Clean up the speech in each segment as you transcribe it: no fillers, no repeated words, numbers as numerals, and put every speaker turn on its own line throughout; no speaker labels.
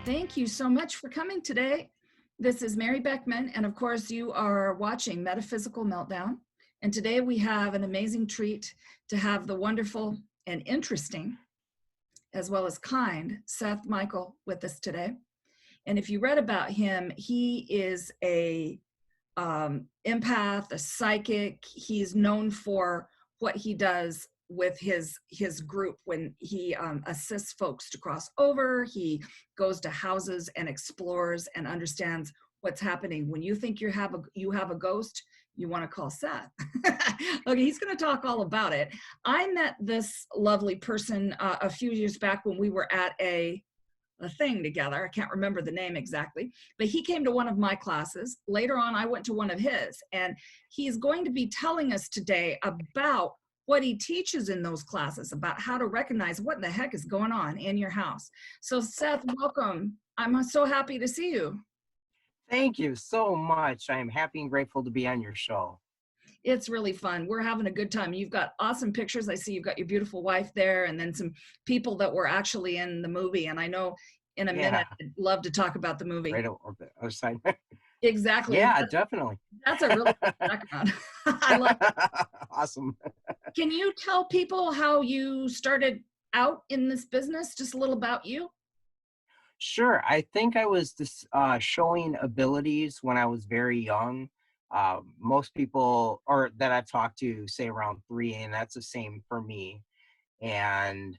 Thank you so much for coming today. This is Mary Beckman, and of course, you are watching Metaphysical Meltdown. And today we have an amazing treat to have the wonderful and interesting, as well as kind, Seth Michael with us today. And if you read about him, he is a empath, a psychic. He's known for what he does with his group when he assists folks to cross over. He goes to houses and explores and understands what's happening. When you think you have a ghost, you want to call Seth. Okay, he's going to talk all about it. I met this lovely person a few years back when we were at a thing together. I can't remember the name exactly, but he came to one of my classes. Later on, I went to one of his, and he's going to be telling us today about what he teaches in those classes, about how to recognize what the heck is going on in your house. So Seth, welcome. I'm so happy to see you.
Thank you so much. I am happy and grateful to be on your show.
It's really fun. We're having a good time. You've got awesome pictures. I see you've got your beautiful wife there, and then some people that were actually in the movie. And I know in a minute, I'd love to talk about the movie.
Right over the other side.
Exactly.
Yeah, definitely.
That's a really good background. I like it.
Awesome.
Can you tell people how you started out in this business? Just a little about you?
Sure. I think I was showing abilities when I was very young. Most people or that I've talked to say around 3, and that's the same for me. And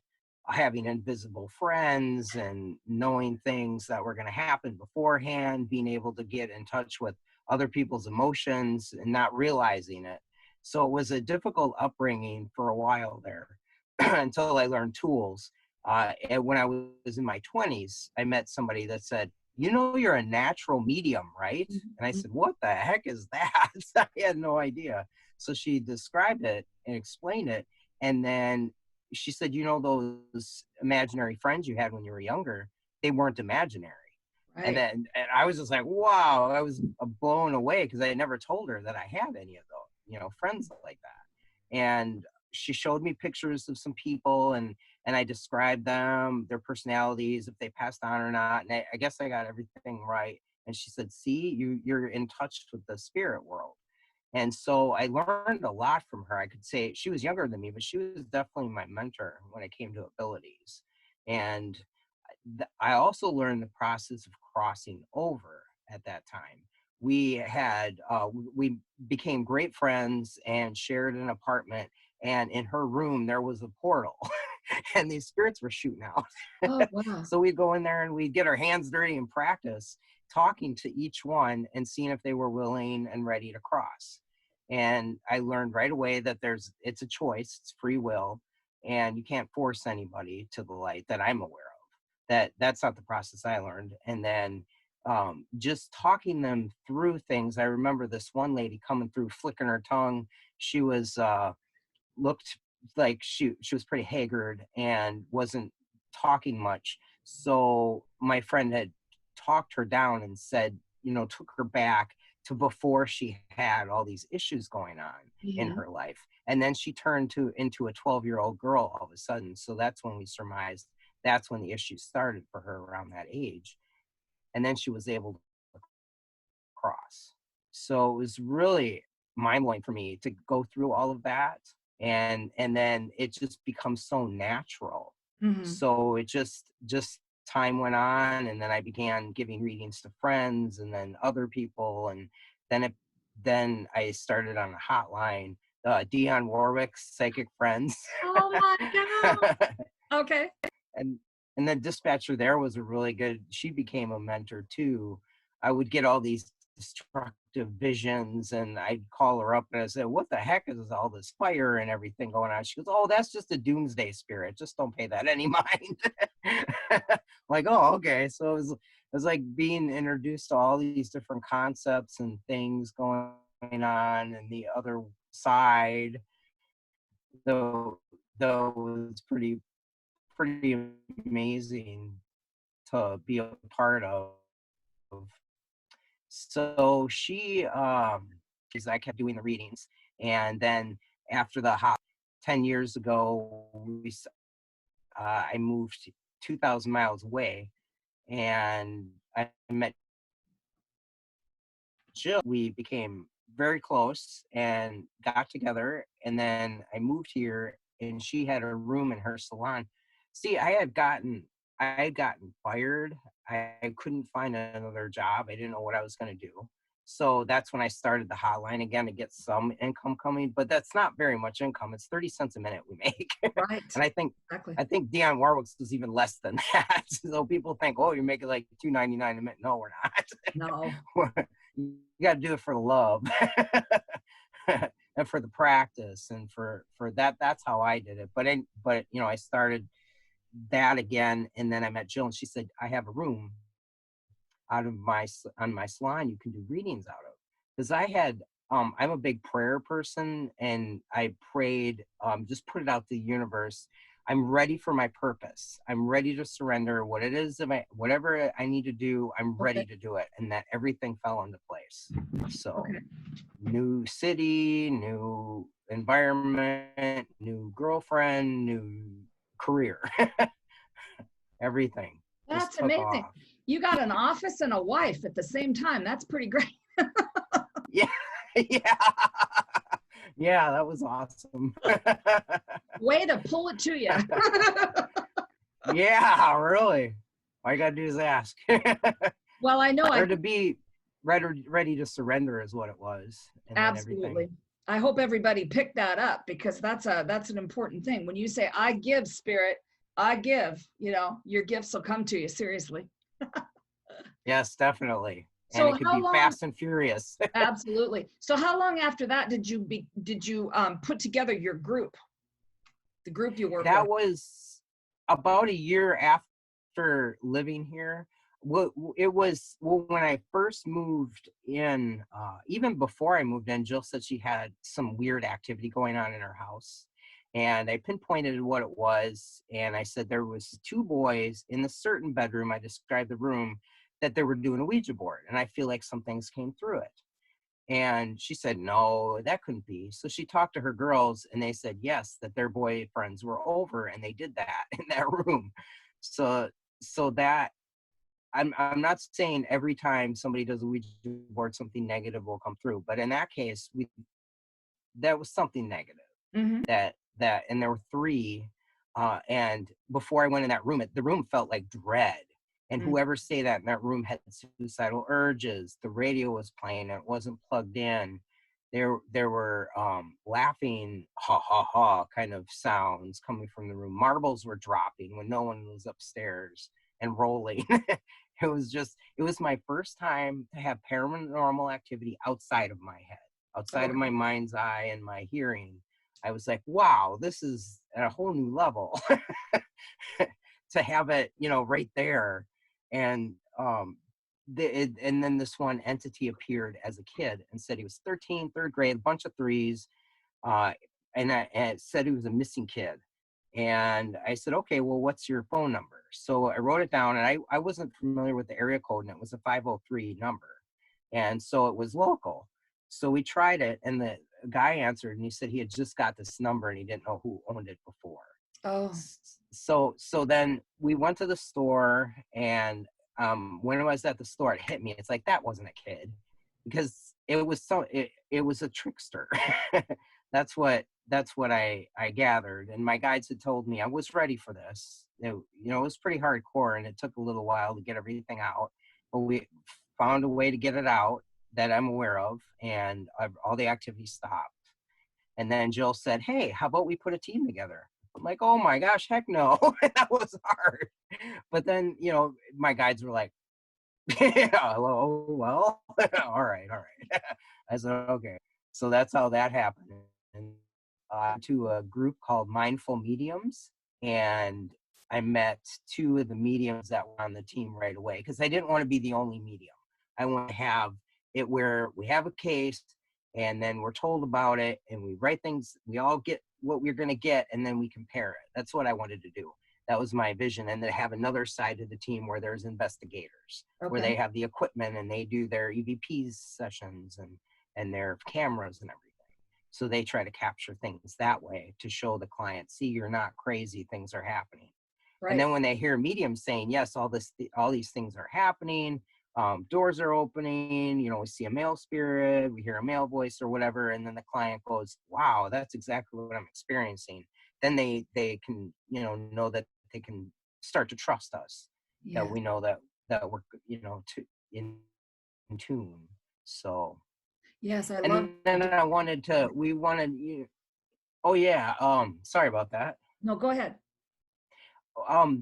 having invisible friends and knowing things that were going to happen beforehand, being able to get in touch with other people's emotions and not realizing it. So it was a difficult upbringing for a while there until I learned tools. And when I was in my 20s, I met somebody that said, "You know, you're a natural medium, right?" And I said, "What the heck is that?" I had no idea. So she described it and explained it. And then she said, "You know, those imaginary friends you had when you were younger, they weren't imaginary."
Right.
And I was just like, wow, I was blown away because I had never told her that I had any of those, friends like that. And she showed me pictures of some people, and I described them, their personalities, if they passed on or not. And I guess I got everything right. And she said, "See, you're in touch with the spirit world." And so I learned a lot from her. I could say she was younger than me, but she was definitely my mentor when it came to abilities. And I also learned the process of crossing over at that time. We became great friends and shared an apartment. And in her room, there was a portal and these spirits were shooting out.
Oh, wow.
So we'd go in there and we'd get our hands dirty and practice talking to each one and seeing if they were willing and ready to cross. And I learned right away that it's a choice, it's free will, and you can't force anybody to the light that I'm aware of. That's not the process I learned. And then just talking them through things. I remember this one lady coming through, flicking her tongue. She was looked like she was pretty haggard and wasn't talking much. So my friend had talked her down and said, took her back to before she had all these issues going on in her life. And then she turned into a 12-year-old girl all of a sudden. So that's when we surmised that's when the issues started for her around that age. And then she was able to cross. So it was really mind-blowing for me to go through all of that. And then it just becomes so natural. So it just time went on, and then I began giving readings to friends and then other people. And then I started on a hotline, Dionne Warwick's Psychic Friends.
Oh my God. Okay.
And the dispatcher there was a really good, she became a mentor too. I would get all these destructive visions, and I'd call her up and I said, "What the heck is all this fire and everything going on?" She goes, "Oh, that's just a doomsday spirit. Just don't pay that any mind." Like, oh, okay. So it was like being introduced to all these different concepts and things going on, and the other side, though was pretty amazing to be a part of. So I kept doing the readings, and then after 10 years ago, I moved 2,000 miles away, and I met Jill. We became very close and got together. And then I moved here, and she had a room in her salon. See, I had gotten fired. I couldn't find another job. I didn't know what I was going to do. So that's when I started the hotline again to get some income coming, but that's not very much income. It's 30 cents a minute we make.
Right.
And
Exactly.
I think Dionne Warwick's was even less than that. So people think, oh, you're making like $2.99 a minute. No, we're
No.
not. You got to do it for the love and for the practice and for that. That's how I did it. But I started that again, and then I met Jill, and she said, I have a room on my salon you can do readings out of, because I'm a big prayer person, and I prayed, just put it out to the universe. I'm ready for my purpose. I'm ready to surrender what it is, whatever I need to do. I'm ready
Okay.
to do it, and that everything fell into place. So
Okay.
new city, new environment, new girlfriend, new career, everything just
That's
took
amazing.
off.
You got an office and a wife at the same time. That's pretty great.
Yeah. Yeah. Yeah, that was awesome.
Way to pull it to you.
Yeah, really. All you gotta do is ask.
Well, I know
Or to be ready to surrender is what it was. And then everything.
absolutely. I hope everybody picked that up, because that's an important thing. When you say, I give, spirit, I give, your gifts will come to you, seriously.
Yes, definitely. And
So
it could
how
be
long,
fast and furious.
absolutely. So how long after that did you put together your group, the group you work with?
That was about a year after living here. It was, well, when I first moved in, even before I moved in, Jill said she had some weird activity going on in her house. And I pinpointed what it was. And I said there was two boys in a certain bedroom. I described the room that they were doing a Ouija board. And I feel like some things came through it. And she said, no, that couldn't be. So she talked to her girls, and they said, yes, that their boyfriends were over and they did that in that room. So, that I'm not saying every time somebody does a Ouija board, something negative will come through. But in that case, that was something negative
Hmm.
and there were three. And before I went in that room, the room felt like dread. And whoever stayed that in that room had suicidal urges. The radio was playing, and it wasn't plugged in. There were laughing, ha ha ha kind of sounds coming from the room. Marbles were dropping when no one was upstairs and rolling. It was my first time to have paranormal activity outside of my head, outside of
Okay.
my mind's eye and my hearing. I was like, wow, this is at a whole new level to have it, right there. And and then this one entity appeared as a kid and said he was 13, third grade, a bunch of threes, uh, and it said he was a missing kid. And I said, okay, well, what's your phone number? So I wrote it down, and I wasn't familiar with the area code, and it was a 503 number. And so it was local. So we tried it, and the guy answered, and he said he had just got this number and he didn't know who owned it before.
Oh,
So then we went to the store, and when I was at the store, it hit me. It's like, that wasn't a kid, because it was a trickster. that's what I gathered. And my guides had told me I was ready for this. It was pretty hardcore, and it took a little while to get everything out, but we found a way to get it out that I'm aware of, and all the activity stopped. And then Jill said, hey, how about we put a team together? I'm like, oh my gosh, heck no. That was hard. But then, my guides were like, yeah, oh, well, all right. I said, okay. So that's how that happened. And to a group called Mindful Mediums. And I met two of the mediums that were on the team right away, because I didn't want to be the only medium. I want to have it where we have a case, and then we're told about it, and we write things, we all get what we're going to get, and then we compare it. That's what I wanted to do. That was my vision. And to have another side of the team where there's investigators, where
okay.
they have the equipment and they do their EVP sessions and their cameras and everything. So they try to capture things that way to show the client, see, you're not crazy, things are happening. And
Right.
then when they hear mediums saying, yes, all these things are happening, doors are opening, we see a male spirit, we hear a male voice or whatever, and then the client goes, wow, that's exactly what I'm experiencing. Then they can, know that they can start to trust us, that
Yes.
we know that we're, in tune. So,
Yes, I love.
and then we wanted, oh yeah, sorry about that.
No, go ahead.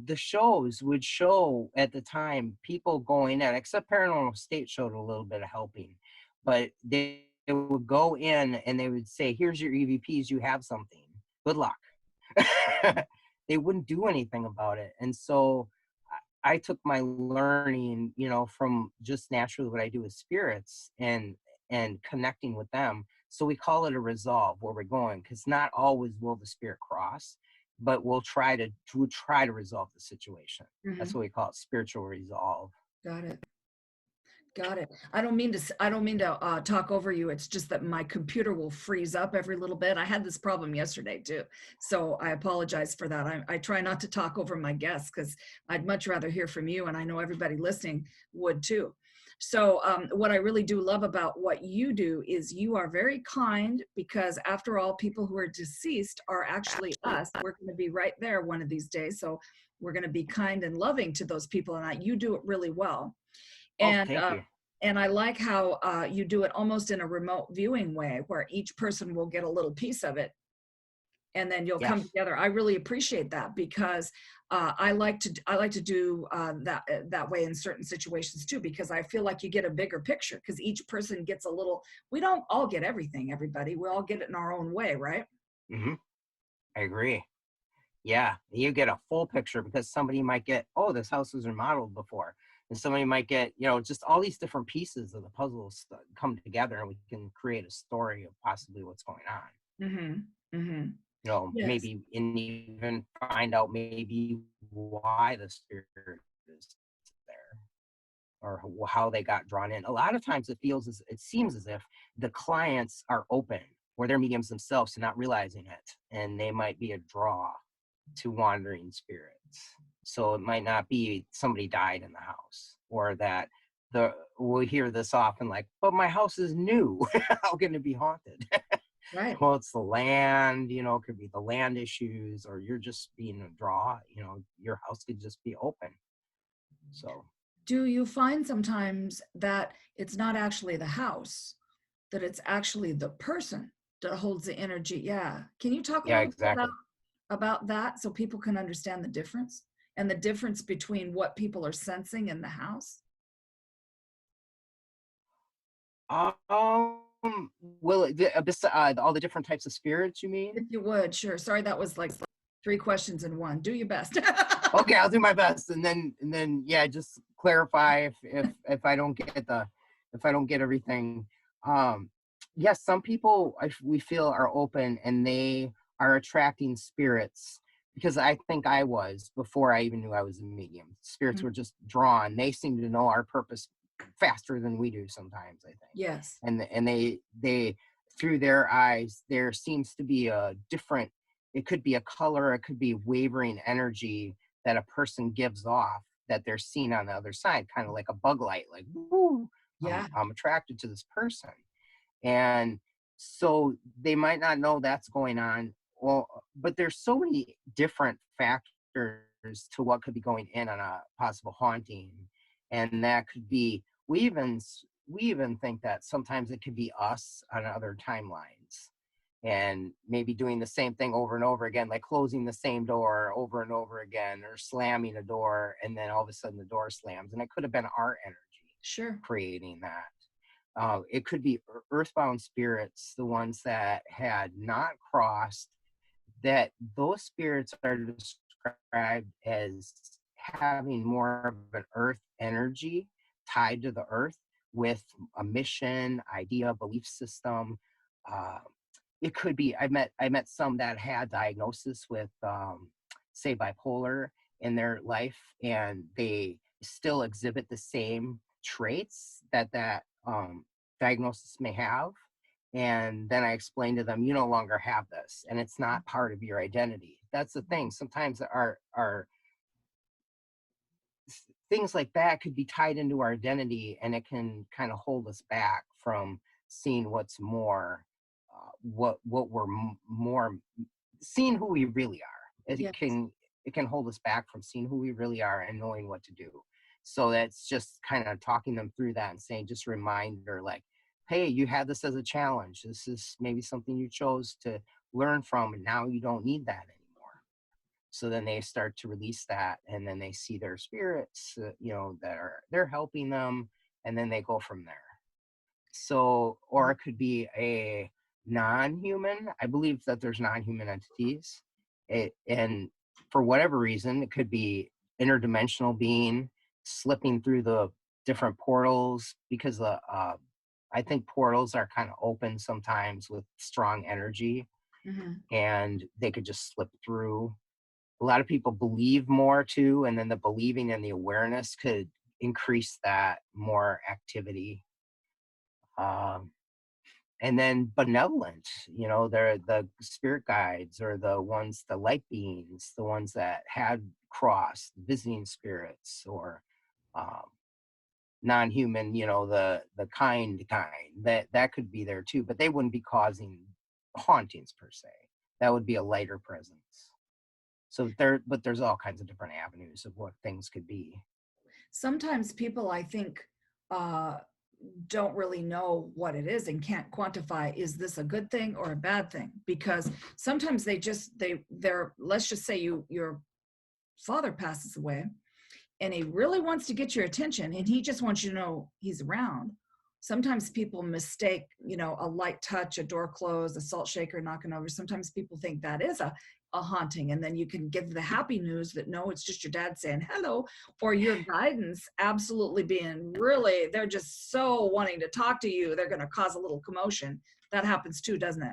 The shows would show at the time people going in, except Paranormal State showed a little bit of helping, but they would go in and they would say, here's your EVPs, you have something, good luck. They wouldn't do anything about it. And so I took my learning, from just naturally what I do with spirits and connecting with them. So we call it a resolve where we're going, because not always will the spirit cross, but we'll try to resolve the situation. That's
Hmm.
what we call it, spiritual resolve.
Got it. Got it. I don't mean to talk over you. It's just that my computer will freeze up every little bit. I had this problem yesterday too, so I apologize for that. I try not to talk over my guests because I'd much rather hear from you, and I know everybody listening would too. So what I really do love about what you do is you are very kind, because after all, people who are deceased are actually us. We're going to be right there one of these days, so we're going to be kind and loving to those people, and you do it really well.
Oh,
And
thank you.
and I like how you do it almost in a remote viewing way, where each person will get a little piece of it, and then you'll come
Yes.
together. I really appreciate that, because I like to do that way in certain situations too, because I feel like you get a bigger picture, because each person gets a little. We don't all get everything, everybody. We all get it in our own way, right?
Hmm. I agree. Yeah, you get a full picture, because somebody might get, oh, this house was remodeled before. And somebody might get, just all these different pieces of the puzzles that come together, and we can create a story of possibly what's going on.
Mm-hmm. Mm-hmm. Yes.
Maybe, and even find out maybe why the spirit is there, or how they got drawn in. A lot of times it seems as if the clients are open, or they're mediums themselves, to not realizing it, and they might be a draw to wandering spirits. So it might not be somebody died in the house, or that we'll hear this often, like, but my house is new. How can it be haunted?
Right.
Well, it's the land, it could be the land issues, or you're just being a draw, your house could just be open. So,
Do you find sometimes that it's not actually the house, that it's actually the person that holds the energy? Yeah. Can you talk a
yeah,
little bit
exactly.
about that, so people can understand the difference, and the difference between what people are sensing in the house?
Well, all the different types of spirits, you
If
mean?
you would, sure. Sorry, that was like three questions in one. Do your best.
Okay, I'll do my best, and then yeah, just clarify if I don't get everything. Um, yes, some people we feel are open, and they are attracting spirits, because I think I was, before I even knew I was a medium. Spirits were just drawn. They seem to know our purpose faster than we do sometimes, I think.
Yes.
And they through their eyes, there seems to be a different, it could be a color, it could be wavering energy that a person gives off, that they're seen on the other side, kind of like a bug light, like, woo,
Yeah.
I'm attracted to this person. And so they might not know that's going on. Well, but there's so many different factors to what could be going in on a possible haunting. And that could be, we even think that sometimes it could be us on other timelines, and maybe doing the same thing over and over again, like closing the same door over and over again, or slamming a door, and then all of a sudden the door slams, and it could have been our energy
Sure.
creating that. It could be earthbound spirits, the ones that had not crossed, that those spirits are described as having more of an earth energy tied to the earth, with a mission, idea, belief system. Uh, it could be, I met some that had diagnosis with say bipolar in their life, and they still exhibit the same traits that diagnosis may have. And then I explained to them, you no longer have this, and it's not part of your identity. That's the thing. Sometimes our things like that could be tied into our identity, and it can kind of hold us back from seeing what's more, what we're more, seeing who we really are.
Yes.
It can hold us back from seeing who we really are and knowing what to do. So that's just kind of talking them through that and saying, just a reminder, like, hey, you had this as a challenge. This is maybe something you chose to learn from, and now you don't need that anymore. So then they start to release that, and then they see their spirits, they're helping them, and then they go from there. So, or it could be a non-human. I believe that there's non-human entities, and for whatever reason, it could be interdimensional being slipping through the different portals, because I think portals are kind of open sometimes with strong energy, and they could just slip through. A lot of people believe more too, and then the believing and the awareness could increase that more activity. And then benevolent, they're the spirit guides, or the light beings, the ones that had crossed, visiting spirits, or non-human, the kind, that could be there too, but they wouldn't be causing hauntings per se. That would be a lighter presence. So there's all kinds of different avenues of what things could be.
Sometimes people, I think, don't really know what it is and can't quantify, is this a good thing or a bad thing? Because sometimes they're let's just say your father passes away, and he really wants to get your attention, and he just wants you to know he's around. Sometimes people mistake, a light touch, a door closed, a salt shaker knocking over. Sometimes people think that is a haunting, and then you can give the happy news that no, it's just your dad saying hello, or your guidance absolutely being really, they're just so wanting to talk to you, they're going to cause a little commotion. That happens too, doesn't it?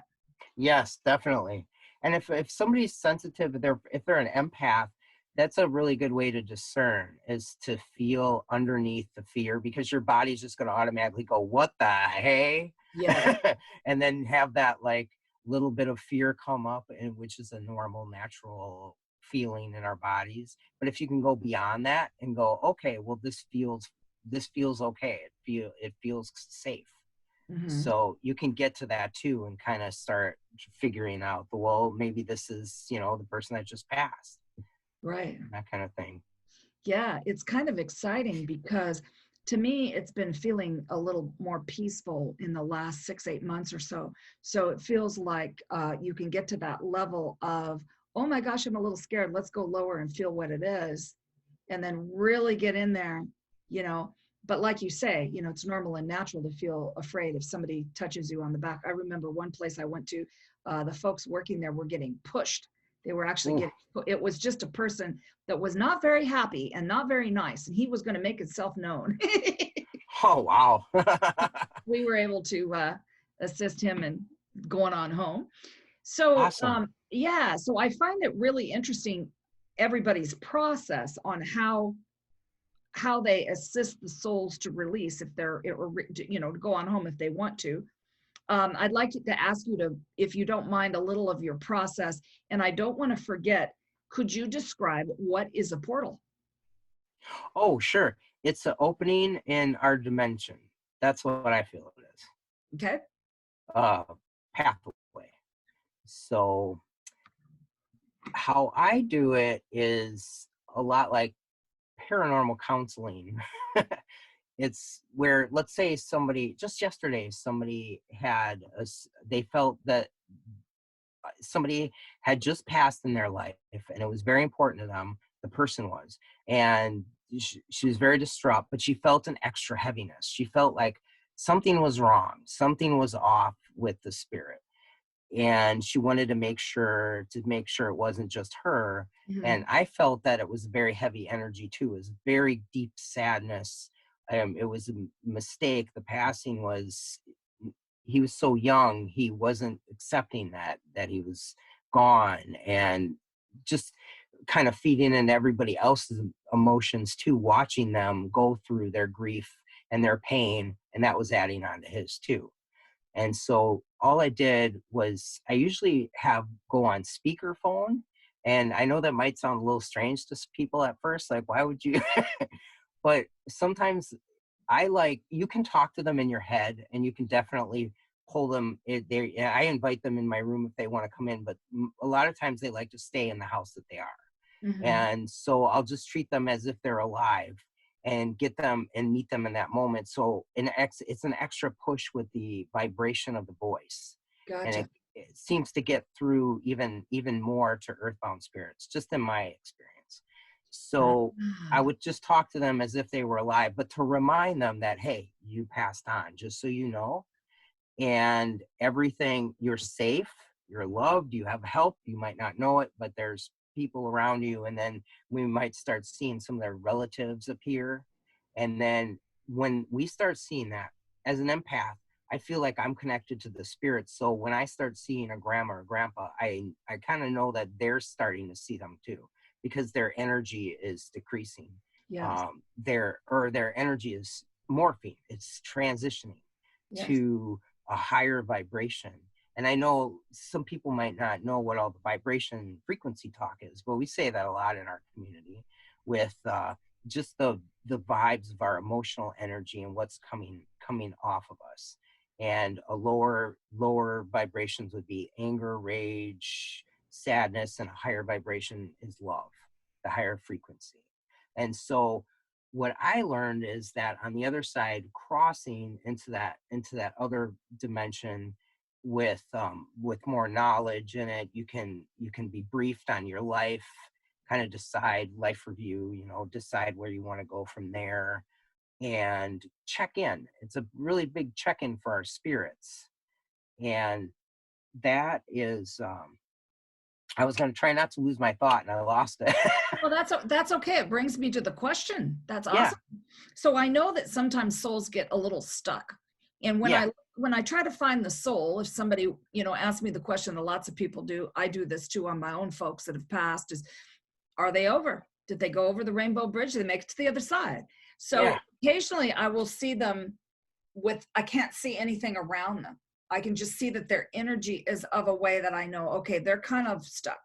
Yes, definitely. And if somebody's sensitive, if they're an empath, that's a really good way to discern, is to feel underneath the fear, because your body's just going to automatically go, what the hey?
Yeah.
And then have that like little bit of fear come up, and which is a normal, natural feeling in our bodies. But if you can go beyond that and go, okay, well, this feels okay. It feels safe. So you can get to that too, and kind of start figuring out, well, maybe this is, the person that just passed.
Right.
That kind of thing.
Yeah, it's kind of exciting, because to me, it's been feeling a little more peaceful in the last 6-8 months or so. So it feels like you can get to that level of, oh my gosh, I'm a little scared. Let's go lower and feel what it is. And then really get in there, you know. But like you say, it's normal and natural to feel afraid if somebody touches you on the back. I remember one place I went to, the folks working there were getting pushed. They were actually getting, it was just a person that was not very happy and not very nice, and he was going to make himself known.
Oh, wow.
We were able to assist him in going on home. So,
Awesome.
yeah, so I find it really interesting, everybody's process on how they assist the souls to release if they're, to go on home if they want to. I'd like to ask you to, if you don't mind, a little of your process. And I don't want to forget, could you describe what is a portal?
Oh, sure. It's an opening in our dimension. That's what I feel it is.
Okay.
Pathway. So how I do it is a lot like paranormal counseling. It's where, let's say just yesterday, they felt that somebody had just passed in their life, and it was very important to them, the person was, and she was very distraught, but she felt an extra heaviness. She felt like something was wrong, something was off with the spirit, and she wanted to make sure it wasn't just her. And I felt that it was very heavy energy too. It was very deep sadness. It was a mistake. The passing was, he was so young, he wasn't accepting that he was gone, and just kind of feeding into everybody else's emotions too, watching them go through their grief and their pain, and that was adding on to his too. And so all I did was, I usually go on speakerphone, and I know that might sound a little strange to people at first, like, why would you But sometimes you can talk to them in your head, and you can definitely pull them. I invite them in my room if they want to come in, but a lot of times they like to stay in the house that they are.
Mm-hmm.
And so I'll just treat them as if they're alive and get them and meet them in that moment. So it's an extra push with the vibration of the voice. And
Gotcha.
it seems to get through even more to earthbound spirits, just in my experience. So I
Ah,
would just talk to them as if they were alive, but to remind them that, hey, you passed on, just so you know, and everything, you're safe, you're loved, you have help, you might not know it, but there's people around you. And then we might start seeing some of their relatives appear. And then when we start seeing that, as an empath, I feel like I'm connected to the spirits. So when I start seeing a grandma or grandpa, I kind of know that they're starting to see them too, because their energy is decreasing.
yes.
Their energy is morphing, it's transitioning
Yes.
to a higher vibration. And I know some people might not know what all the vibration frequency talk is, but we say that a lot in our community with just the vibes of our emotional energy and what's coming off of us. And a lower vibrations would be anger, rage, sadness, and a higher vibration is love, the higher frequency. And so what I learned is that on the other side, crossing into that other dimension with more knowledge in it, you can be briefed on your life, kind of decide life review, decide where you want to go from there, and check in. It's a really big check in for our spirits, and that is. I was going to try not to lose my thought, and I lost it.
Well, that's okay. It brings me to the question. That's
Yeah,
awesome. So I know that sometimes souls get a little stuck. And
yeah,
when I try to find the soul, if somebody, asks me the question that lots of people do, I do this too on my own folks that have passed, is are they over? Did they go over the rainbow bridge? Did they make it to the other side? So
yeah,
occasionally I will see them I can't see anything around them. I can just see that their energy is of a way that I know, okay, they're kind of stuck.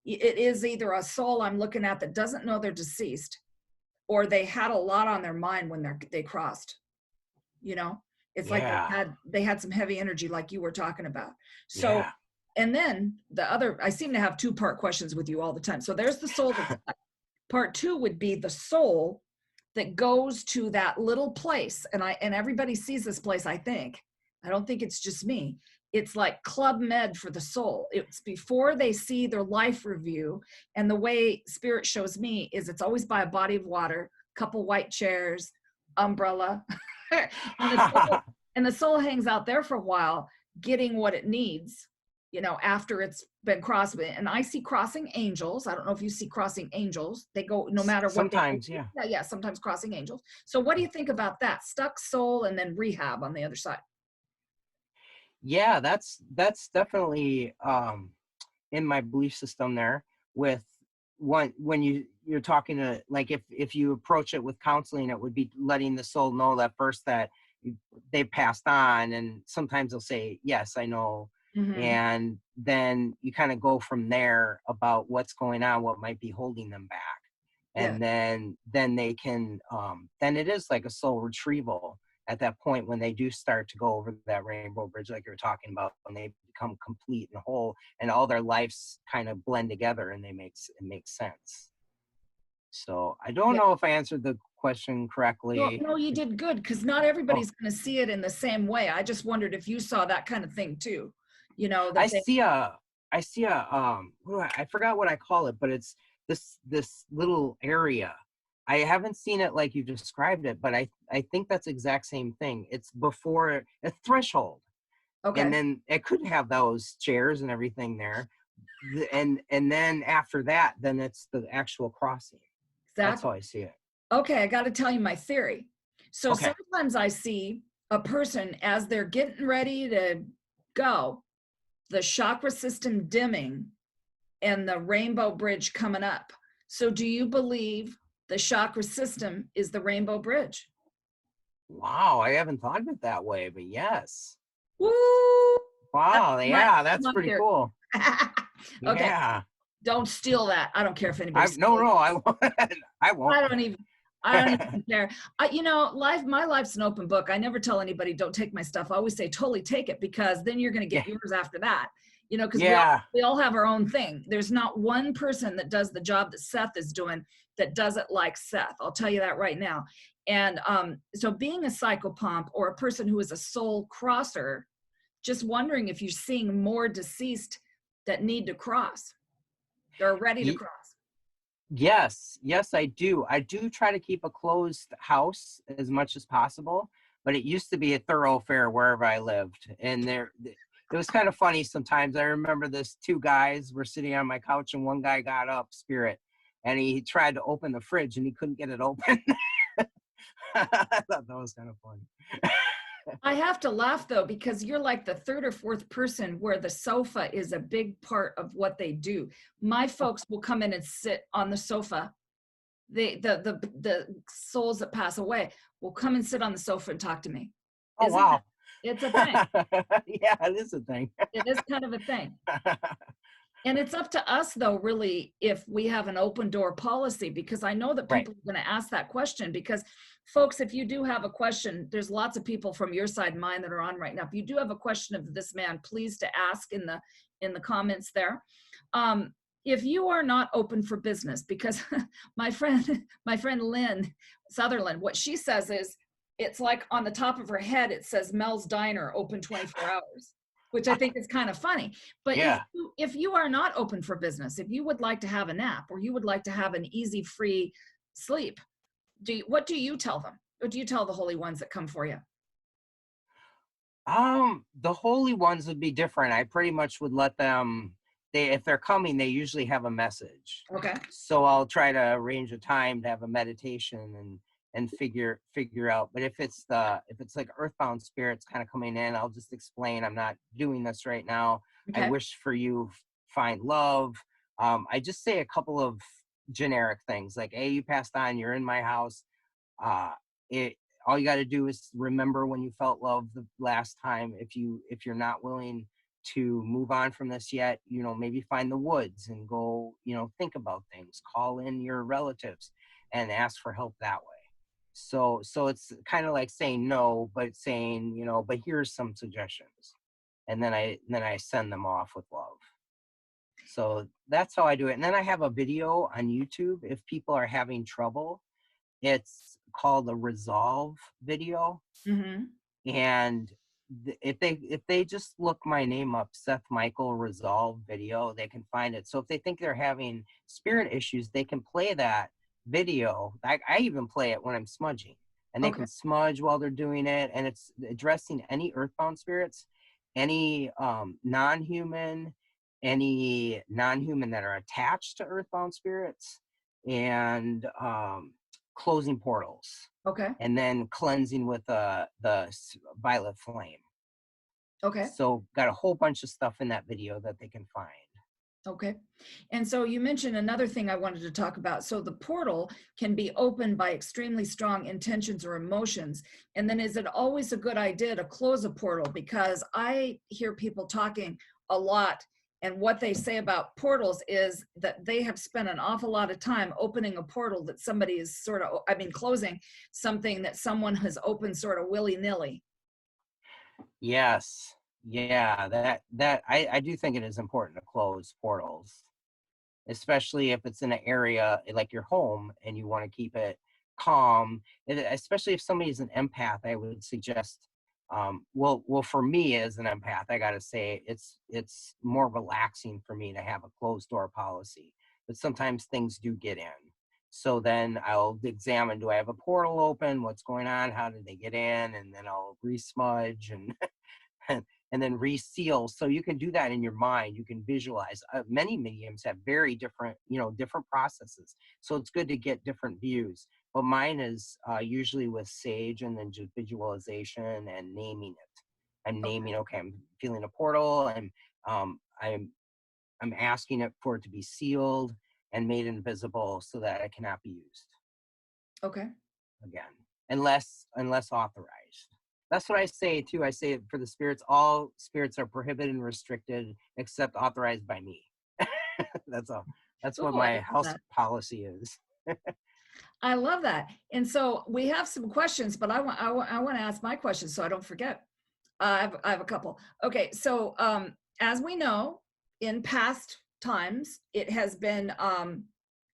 It is either a soul I'm looking at that doesn't know they're deceased, or they had a lot on their mind when they crossed. You know, it's like
yeah,
they had some heavy energy, like you were talking about. So,
yeah.
and then I seem to have two-part questions with you all the time. So there's the soul that's part two would be the soul that goes to that little place, and everybody sees this place. I don't think it's just me. It's like Club Med for the soul. It's before they see their life review, and the way spirit shows me is it's always by a body of water, couple white chairs, umbrella, and the soul hangs out there for a while, getting what it needs, after it's been crossed. And I see crossing angels. I don't know if you see crossing angels. They go no matter what they go.
Sometimes, yeah.
Yeah, sometimes crossing angels. So what do you think about that? Stuck soul and then rehab on the other side.
Yeah, that's definitely in my belief system there. With when you're talking to, like, if you approach it with counseling, it would be letting the soul know that first that they passed on, and sometimes they'll say, yes, I know.
Mm-hmm.
And then you kind of go from there about what's going on, what might be holding them back.
Yeah.
And then they can then it is like a soul retrieval at that point, when they do start to go over that rainbow bridge, like you're talking about, when they become complete and whole, and all their lives kind of blend together, and it makes sense. So I don't
Yeah.
know if I answered the question
Well,
correctly.
no, you did good, because not
Oh,
everybody's going to see it in the same way. I just wondered if you saw that kind of thing too.
I
That they.
see a I forgot what I call it, but it's this little area. I haven't seen it like you described it, but I think that's the exact same thing. It's before a threshold, and
Okay.
then it could have those chairs and everything there. And then after that, then it's the actual crossing. That's
Exactly.
how I see it.
Okay, I got to tell you my theory. So
Okay.
sometimes I see a person as they're getting ready to go, the chakra system dimming and the rainbow bridge coming up. So do you believe the chakra system is the rainbow bridge?
Wow, I haven't thought of it that way, but yes.
Woo! That's
Wow, yeah, that's
my
pretty
theory.
cool.
Okay,
Yeah.
don't steal that. I don't care if anybody
I no
steals.
no I won't. I won't.
I don't even. I don't even care. My life's an open book. I never tell anybody don't take my stuff. I always say totally take it, because then you're going to get
Yeah.
yours after that. Because
Yeah.
we all have our own thing. There's not one person that does the job that Seth is doing that does it like Seth. I'll tell you that right now. And so being a psychopomp or a person who is a soul crosser, just wondering if you're seeing more deceased that need to cross. They're ready to cross.
Yes, I do. I do try to keep a closed house as much as possible, but it used to be a thoroughfare wherever I lived. And it was kind of funny sometimes. I remember this two guys were sitting on my couch, and one guy got up, spirit, and he tried to open the fridge and he couldn't get it open. I thought that was kind of funny.
I have to laugh though, because you're like the third or fourth person where the sofa is a big part of what they do. My folks will come in and sit on the sofa. The souls that pass away will come and sit on the sofa and talk to me.
Oh, wow.
It's a thing.
Yeah, it is a thing.
It is kind of a thing. And it's up to us, though, really, if we have an open door policy, because I know that people are going to ask that question. Because, folks, if you do have a question, there's lots of people from your side, mine, that are on right now. If you do have a question of this man, please to ask in the comments there. If you are not open for business, because my friend Lynn Sutherland, what she says is, it's like on the top of her head, it says Mel's Diner, open 24 hours. Which I think is kind of funny. But
yeah.
if you are not open for business, if you would like to have a nap, or you would like to have an easy, free sleep, what do you tell them? What do you tell the holy ones that come for you?
The holy ones would be different. I pretty much would let them, if they're coming, they usually have a message.
Okay.
So I'll try to arrange a time to have a meditation and figure out. But if it's like earthbound spirits kind of coming in, I'll just explain, I'm not doing this right now. Okay. I wish for you find love. I just say a couple of generic things like, hey, you passed on, you're in my house. All you got to do is remember when you felt love the last time. If you're not willing to move on from this yet, maybe find the woods and go, think about things, call in your relatives and ask for help that way. So it's kind of like saying no, but saying, but here's some suggestions. And then I send them off with love. So that's how I do it. And then I have a video on YouTube. If people are having trouble, it's called a resolve video. Mm-hmm. And if they just look my name up, Seth Michael resolve video, they can find it. So if they think they're having spirit issues, they can play that video. I even play it when I'm smudging, and they can smudge while they're doing it. And it's addressing any earthbound spirits, any non-human that are attached to earthbound spirits, and closing portals. Okay. And then cleansing with the violet flame. Okay. So got a whole bunch of stuff in that video that they can find.
Okay. And so you mentioned another thing I wanted to talk about. So the portal can be opened by extremely strong intentions or emotions. And then is it always a good idea to close a portal? Because I hear people talking a lot, and what they say about portals is that they have spent an awful lot of time opening a portal that somebody is closing something that someone has opened sort of willy-nilly.
Yes. Yeah, I do think it is important to close portals, especially if it's in an area like your home and you want to keep it calm. Especially if somebody's an empath, I would suggest, well, for me as an empath, I got to say it's more relaxing for me to have a closed door policy, but sometimes things do get in. So then I'll examine, do I have a portal open? What's going on? How did they get in? And then I'll re-smudge and and then reseal. So you can do that in your mind. You can visualize. Many mediums have very different processes. So it's good to get different views. But mine is usually with sage and then just visualization and naming it. I'm naming, okay, I'm feeling a portal, and I'm asking it for it to be sealed and made invisible so that it cannot be used. Okay. Again, unless authorized. That's what I say too. I say for the spirits, all spirits are prohibited and restricted except authorized by me. That's all. That's what my house policy is.
I love that. And so we have some questions, but I want to ask my questions so I don't forget. I have a couple. Okay, so as we know, in past times, it has been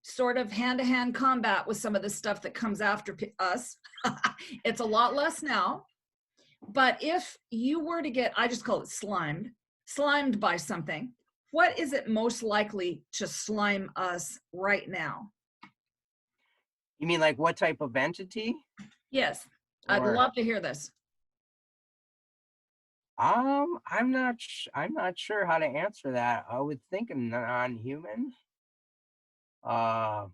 sort of hand-to-hand combat with some of the stuff that comes after us. It's a lot less now. But if you were to get, I just call it slimed by something, what is it most likely to slime us right now?
You mean like what type of entity?
Yes, I'd
Or
love to hear this.
I'm not sure how to answer that. I would think a non-human. Uh,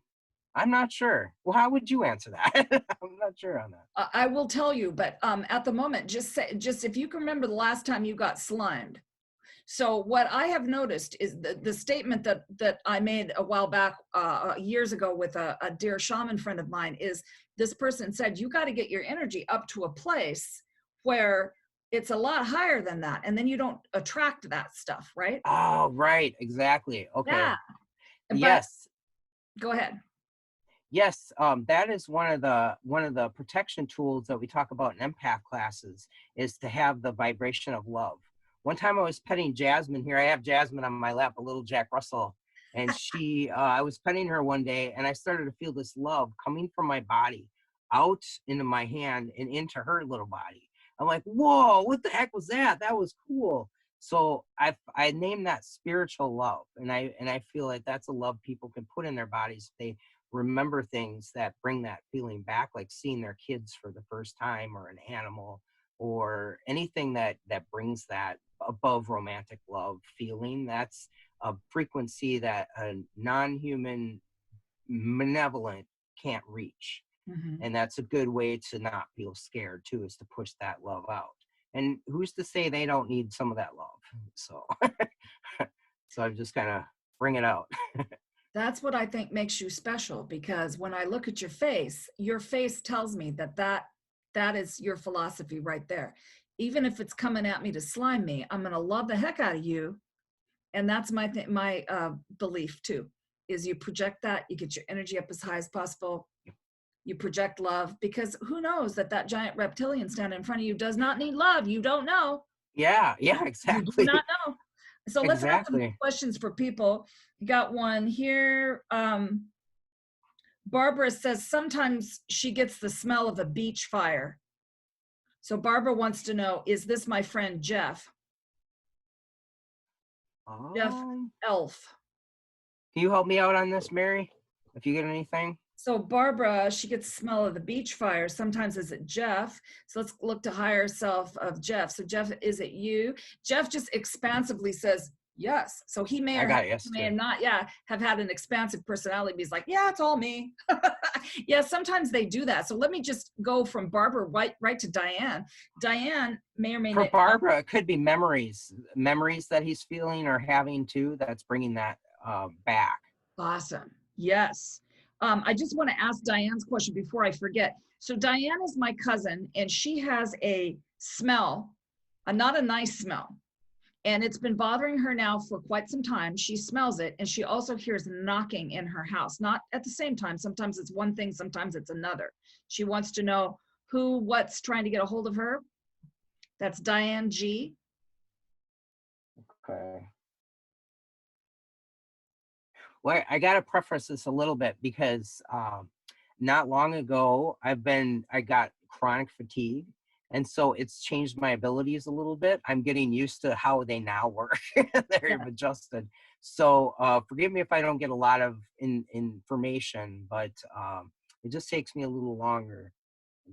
I'm not sure. Well, how would you answer that? I'm not sure on that.
I will tell you, but at the moment, just if you can remember the last time you got slimed. So what I have noticed is the statement that I made a while back, years ago, with a dear shaman friend of mine, is this person said, you got to get your energy up to a place where it's a lot higher than that, and then you don't attract that stuff, right?
Oh, right, exactly. Okay.
Yeah, but
Yes.
go ahead.
Yes, that is one of the protection tools that we talk about in empath classes, is to have the vibration of love. One time I was petting Jasmine here. I have Jasmine on my lap, a little Jack Russell, and I was petting her one day, and I started to feel this love coming from my body out into my hand and into her little body. I'm like, whoa, what the heck was that? That was cool. So I named that spiritual love, and I feel like that's a love people can put in their bodies. They remember things that bring that feeling back, like seeing their kids for the first time, or an animal, or anything that brings that above romantic love feeling. That's a frequency that a non-human malevolent can't reach.
Mhm.
And that's a good way to not feel scared too, is to push that love out. And who's to say they don't need some of that love? So so I just kind of bring it out.
That's what I think makes you special, because when I look at your face tells me that is your philosophy right there. Even if it's coming at me to slime me, I'm going to love the heck out of you. And that's my belief too, is you project that, you get your energy up as high as possible. You project love, because who knows that giant reptilian standing in front of you does not need love. You don't know.
Yeah, yeah,
You do not
exactly.
know. So let's ask some
Exactly.
questions for people. You got one here. Barbara says sometimes she gets the smell of a beach fire. So Barbara wants to know, is this my friend Jeff? Jeff
Um,
Elf.
can you help me out on this, Mary? If you get anything?
So Barbara, she gets the smell of the beach fire. Sometimes is it Jeff? So let's look to higher self of Jeff. So Jeff, is it you? Jeff just expansively says yes. So he may
I
or
got yes
may
too.
not, yeah, have had an expansive personality. But he's like, yeah, it's all me. Yeah, sometimes they do that. So let me just go from Barbara right to Diane. Diane may or may
For
not.
Barbara, it could be memories that he's feeling or having too, that's bringing that back.
Awesome. Yes. I just want to ask Diane's question before I forget. So Diane is my cousin, and she has a smell, not a nice smell. And it's been bothering her now for quite some time. She smells it, and she also hears knocking in her house, not at the same time. Sometimes it's one thing, sometimes it's another. She wants to know what's trying to get a hold of her. That's Diane G.
Okay. Well, I got to preface this a little bit, because not long ago I got chronic fatigue, and so it's changed my abilities a little bit. I'm getting used to how they now work. They've
Yeah.
adjusted. So forgive me if I don't get a lot of information, but it just takes me a little longer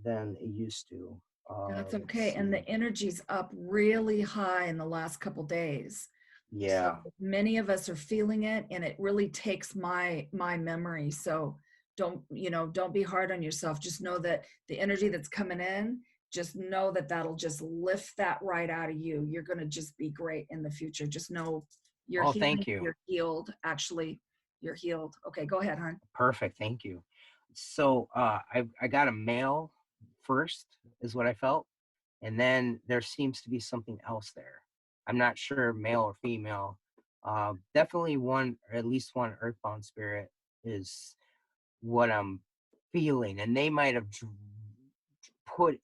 than it used to.
That's
Let's
okay. And
see.
the energy's up really high in the last couple days. So
Yeah.
many of us are feeling it, and it really takes my memory. So don't be hard on yourself. Just know that the energy that's coming in, just know that that'll just lift that right out of you. You're going to just be great in the future. Just know you're
Oh,
healing,
thank you.
you're healed. Actually, you're healed. Okay, go ahead, hon.
Perfect. Thank you. So I got a mail first, is what I felt. And then there seems to be something else there. I'm not sure, male or female. Definitely one, or at least one earthbound spirit is what I'm feeling, and they might have put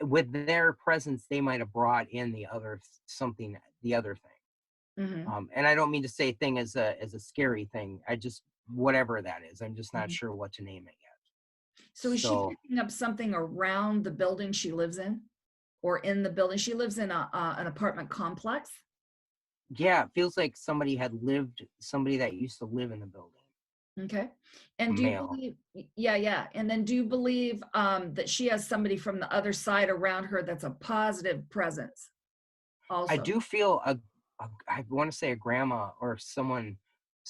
with their presence, they might have brought in the other thing.
Mm-hmm.
And I don't mean to say thing as a scary thing. I just, whatever that is, I'm just not
Mm-hmm.
sure what to name it yet.
So is she
So
picking up something around the building she lives in, or in the building? She lives in an apartment complex.
yeah, it feels like somebody that used to live in the building.
Okay.
A
And do you
male.
believe, yeah, yeah. And then do you believe that she has somebody from the other side around her that's a positive presence
I
also?
do feel I want to say a grandma or someone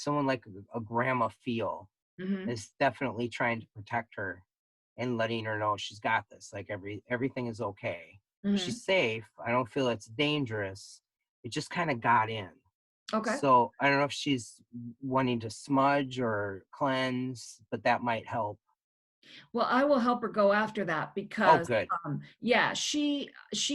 like a grandma feel
Mm-hmm.
is definitely trying to protect her and letting her know she's got this. Like everything is okay.
Mm-hmm.
She's safe. I don't feel it's dangerous. It just kind of got in.
Okay.
So I don't know if she's wanting to smudge or cleanse, but that might help.
Well, I will help her go after that
Oh,
because,
good.
yeah, she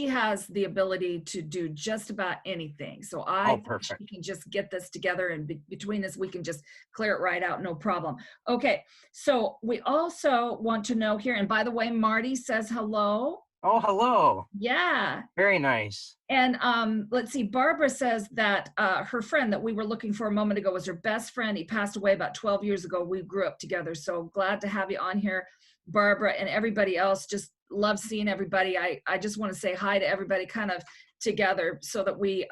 has the ability to do just about anything. So I
Oh,
think she
perfect.
can just get this together, and between us, we can just clear it right out, no problem. Okay, so we also want to know here, and by the way, Marty says hello.
Oh, hello.
Yeah.
Very nice.
And let's see, Barbara says that her friend that we were looking for a moment ago was her best friend. He passed away about 12 years ago. We grew up together. So glad to have you on here, Barbara, and everybody else. Just love seeing everybody. I just want to say hi to everybody kind of together so that we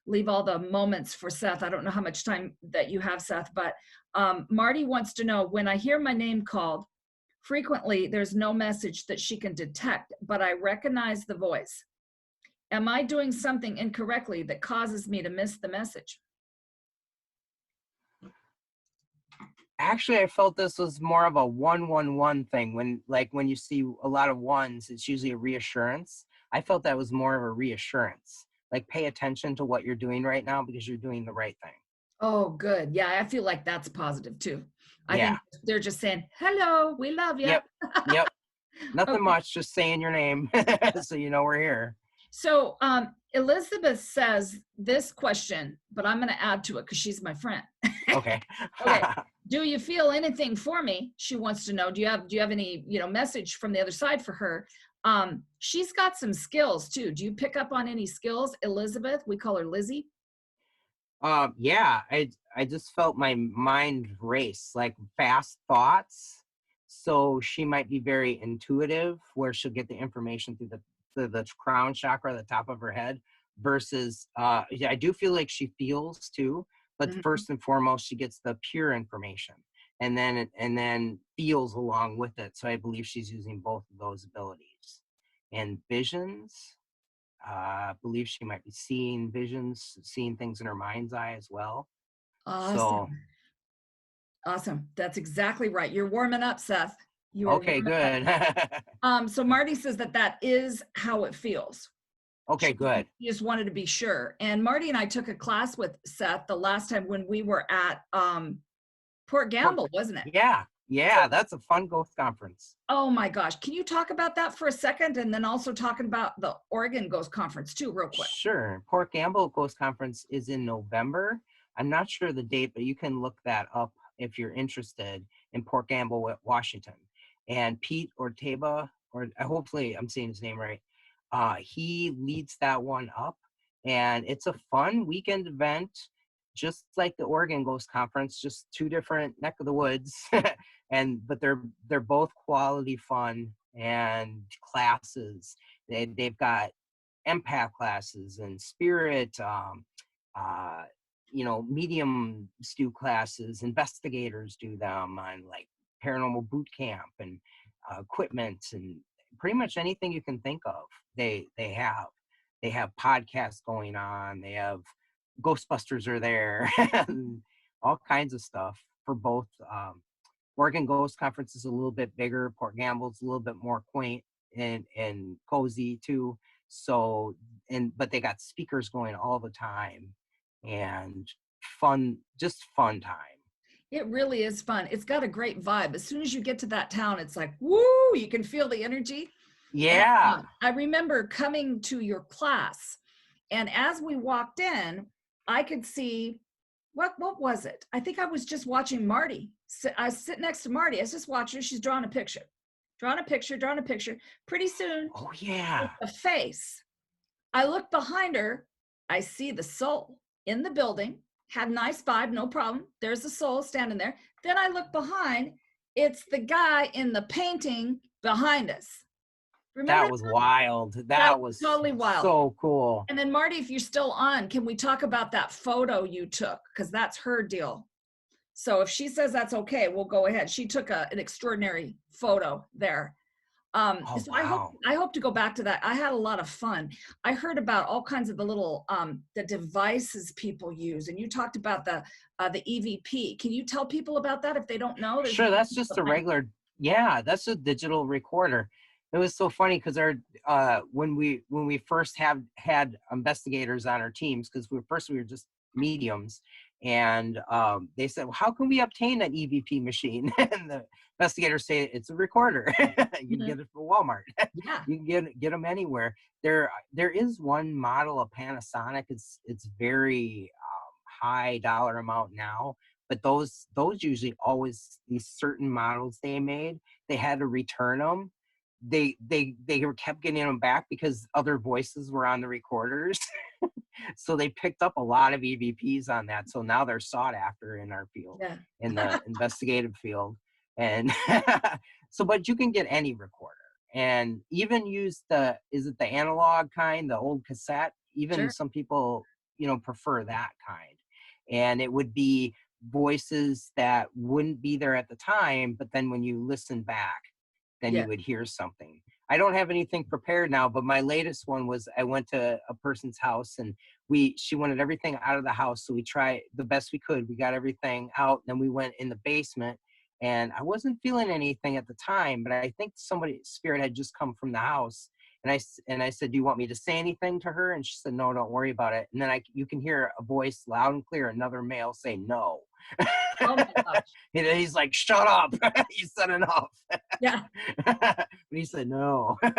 leave all the moments for Seth. I don't know how much time that you have, Seth, but Marty wants to know, when I hear my name called, frequently there's no message that she can detect, but I recognize the voice. Am I doing something incorrectly that causes me to miss the message?
Actually, I felt this was more of a 111 thing. When you see a lot of ones, it's usually a reassurance. I felt that was more of a reassurance. Like, pay attention to what you're doing right now because you're doing the right thing.
Oh, good. Yeah, I feel like that's positive too. I
Yeah.
think they're just saying, hello, we love you.
Yep. Yep. Nothing
Okay.
much, just saying your name so you know we're here.
So Elizabeth says this question, but I'm going to add to it because she's my friend.
Okay.
Okay. Do you feel anything for me? She wants to know. Do you have any, message from the other side for her? She's got some skills too. Do you pick up on any skills, Elizabeth? We call her Lizzie.
Yeah, I just felt my mind race, like fast thoughts. So she might be very intuitive, where she'll get the information through the crown chakra, the top of her head, versus yeah, I do feel like she feels too, but
Mhm.
first and foremost, she gets the pure information, and then feels along with it. So I believe she's using both of those abilities. And visions, believe she might be seeing visions, seeing things in her mind's eye as well. So,
Awesome. Awesome. That's exactly right. You're warming up, Seth. You are
okay,
warming up.
good.
So Marty says that is how it feels.
Okay,
She
good.
just wanted to be sure. And Marty and I took a class with Seth the last time when we were at Port Gamble, wasn't it?
Yeah,
So,
yeah, that's a fun ghost conference.
oh my gosh. Can you talk about that for a second? And then also talking about the Oregon Ghost Conference too, real quick.
Sure. Port Gamble Ghost Conference is in November. I'm not sure the date, but you can look that up if you're interested, in Port Gamble, Washington. And Pete Ortega, or hopefully I'm saying his name right, he leads that one up. And it's a fun weekend event, just like the Oregon Ghost Conference, just two different neck of the woods. But they're both quality fun and classes. They've got empath classes and spirit, uh, medium stew classes. Investigators do them on like paranormal boot camp and equipment and pretty much anything you can think of. They have. They have podcasts going on. They have Ghostbusters are there and all kinds of stuff for both. Oregon Ghost Conference is a little bit bigger. Port Gamble's a little bit more quaint and cozy too. So, but they got speakers going all the time and just fun time.
It really is fun. It's got a great vibe. As soon as you get to that town, it's like, woo, you can feel the energy. And
Yeah.
I remember coming to your class, and as we walked in, I could see what was it? I think I was just watching Marty I sit next to Marty. I was just watching her. She's drawing a picture, drawing a picture, drawing a picture. Pretty soon,
Oh yeah.
a face. I look behind her. I see the soul in the building. Had a nice vibe, no problem. There's the soul standing there. Then I look behind. It's the guy in the painting behind us. Remember
That was wild.
that
That
was
was
totally wild.
so cool.
And then Marty, if you're still on, can we talk about that photo you took? Because that's her deal. So if she says that's okay, we'll go ahead. She took an extraordinary photo there.
Oh,
So
wow.
I hope to go back to that. I had a lot of fun. I heard about all kinds of the little the devices people use, and you talked about the EVP. Can you tell people about that if they don't know?
Sure, that's just a regular, yeah, that's a digital recorder. It was so funny because our when we first had investigators on our teams, because we were just mediums, and they said, well, how can we obtain an EVP machine? And the investigators say it's a recorder. You can get it from Walmart.
Yeah.
You can get them anywhere. There is one model of Panasonic. It's very high dollar amount now, but those usually always, these certain models they made, they had to return them. They kept getting them back because other voices were on the recorders. So they picked up a lot of EVPs on that. So now they're sought after in our field,
Yeah.
in the investigative field. And so, but you can get any recorder and even use is it the analog kind, the old cassette? Even
Sure.
some people, prefer that kind. And it would be voices that wouldn't be there at the time, but then when you listen back, then
Yeah.
you would hear something. I don't have anything prepared now, but my latest one was I went to a person's house and she wanted everything out of the house. So we tried the best we could. We got everything out. Then we went in the basement and I wasn't feeling anything at the time, but I think somebody's spirit had just come from the house. And I said, do you want me to say anything to her? And she said, no, don't worry about it. And then you can hear a voice loud and clear, another male say no.
Oh my gosh.
And he's like, shut up. You said enough.
Yeah.
But he said no.
I'm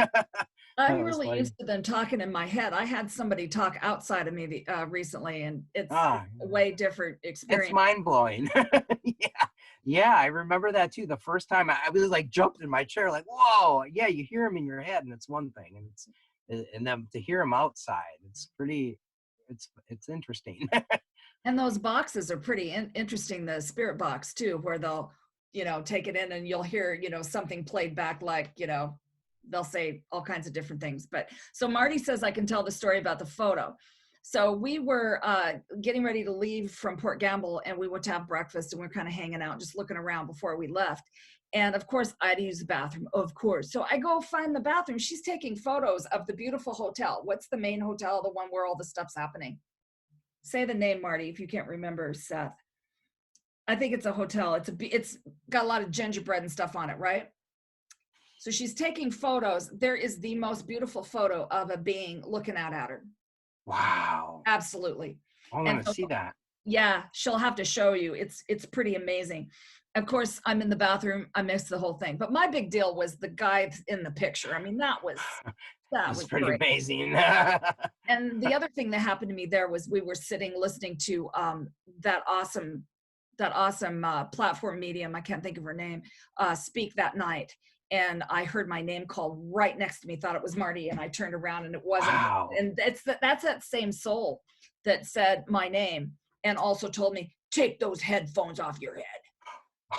That was
really
funny.
used to them talking in my head. I had somebody talk outside of me recently, and it's
Ah,
a way different
it's
experience.
mind blowing. Yeah, I remember that too. The first time I was like jumped in my chair, like, whoa, yeah, you hear him in your head, and it's one thing, and then to hear him outside, it's interesting.
And those boxes are pretty interesting. The spirit box too, where they'll, take it in and you'll hear, something played back, like, they'll say all kinds of different things. But so Marty says I can tell the story about the photo. So we were getting ready to leave from Port Gamble, and we went to have breakfast, and we we're kind of hanging out, just looking around before we left. And of course, I had to use the bathroom, of course. So I go find the bathroom. She's taking photos of the beautiful hotel. What's the main hotel, the one where all the stuff's happening? Say the name, Marty, if you can't remember, Seth. I think it's a hotel. It's got a lot of gingerbread and stuff on it, right? So she's taking photos. There is the most beautiful photo of a being looking out at her.
Wow.
Absolutely.
I want to see that.
Yeah, she'll have to show you. It's pretty amazing. Of course, I'm in the bathroom. I missed the whole thing. But my big deal was the guy in the picture. I mean, that was
pretty
great.
amazing.
And the other thing that happened to me there was we were sitting listening to that awesome platform medium, I can't think of her name, speak that night. And I heard my name called right next to me, thought it was Marty, and I turned around and it wasn't.
Wow.
And that's that same soul that said my name and also told me, take those headphones off your head.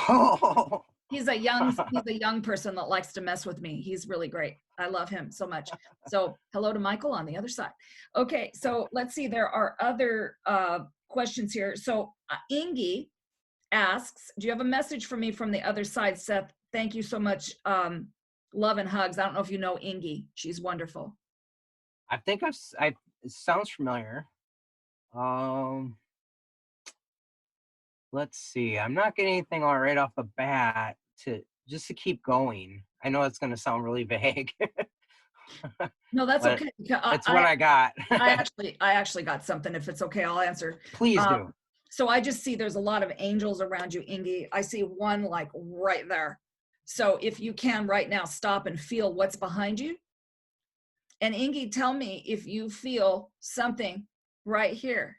Oh.
He's a young person that likes to mess with me. He's really great. I love him so much. So hello to Michael on the other side. Okay, so let's see. There are other questions here. So Ingy asks, do you have a message for me from the other side, Seth? Thank you so much. Love and hugs. I don't know if you know Ingy. She's wonderful.
I think it sounds familiar. Let's see. I'm not getting anything all right off the bat to keep going. I know it's going to sound really vague.
No, that's okay.
That's what I got.
I actually got something. If it's okay, I'll answer.
Please do.
So I just see there's a lot of angels around you, Ingy. I see one like right there. So if you can right now, stop and feel what's behind you. And Ingy, tell me if you feel something right here.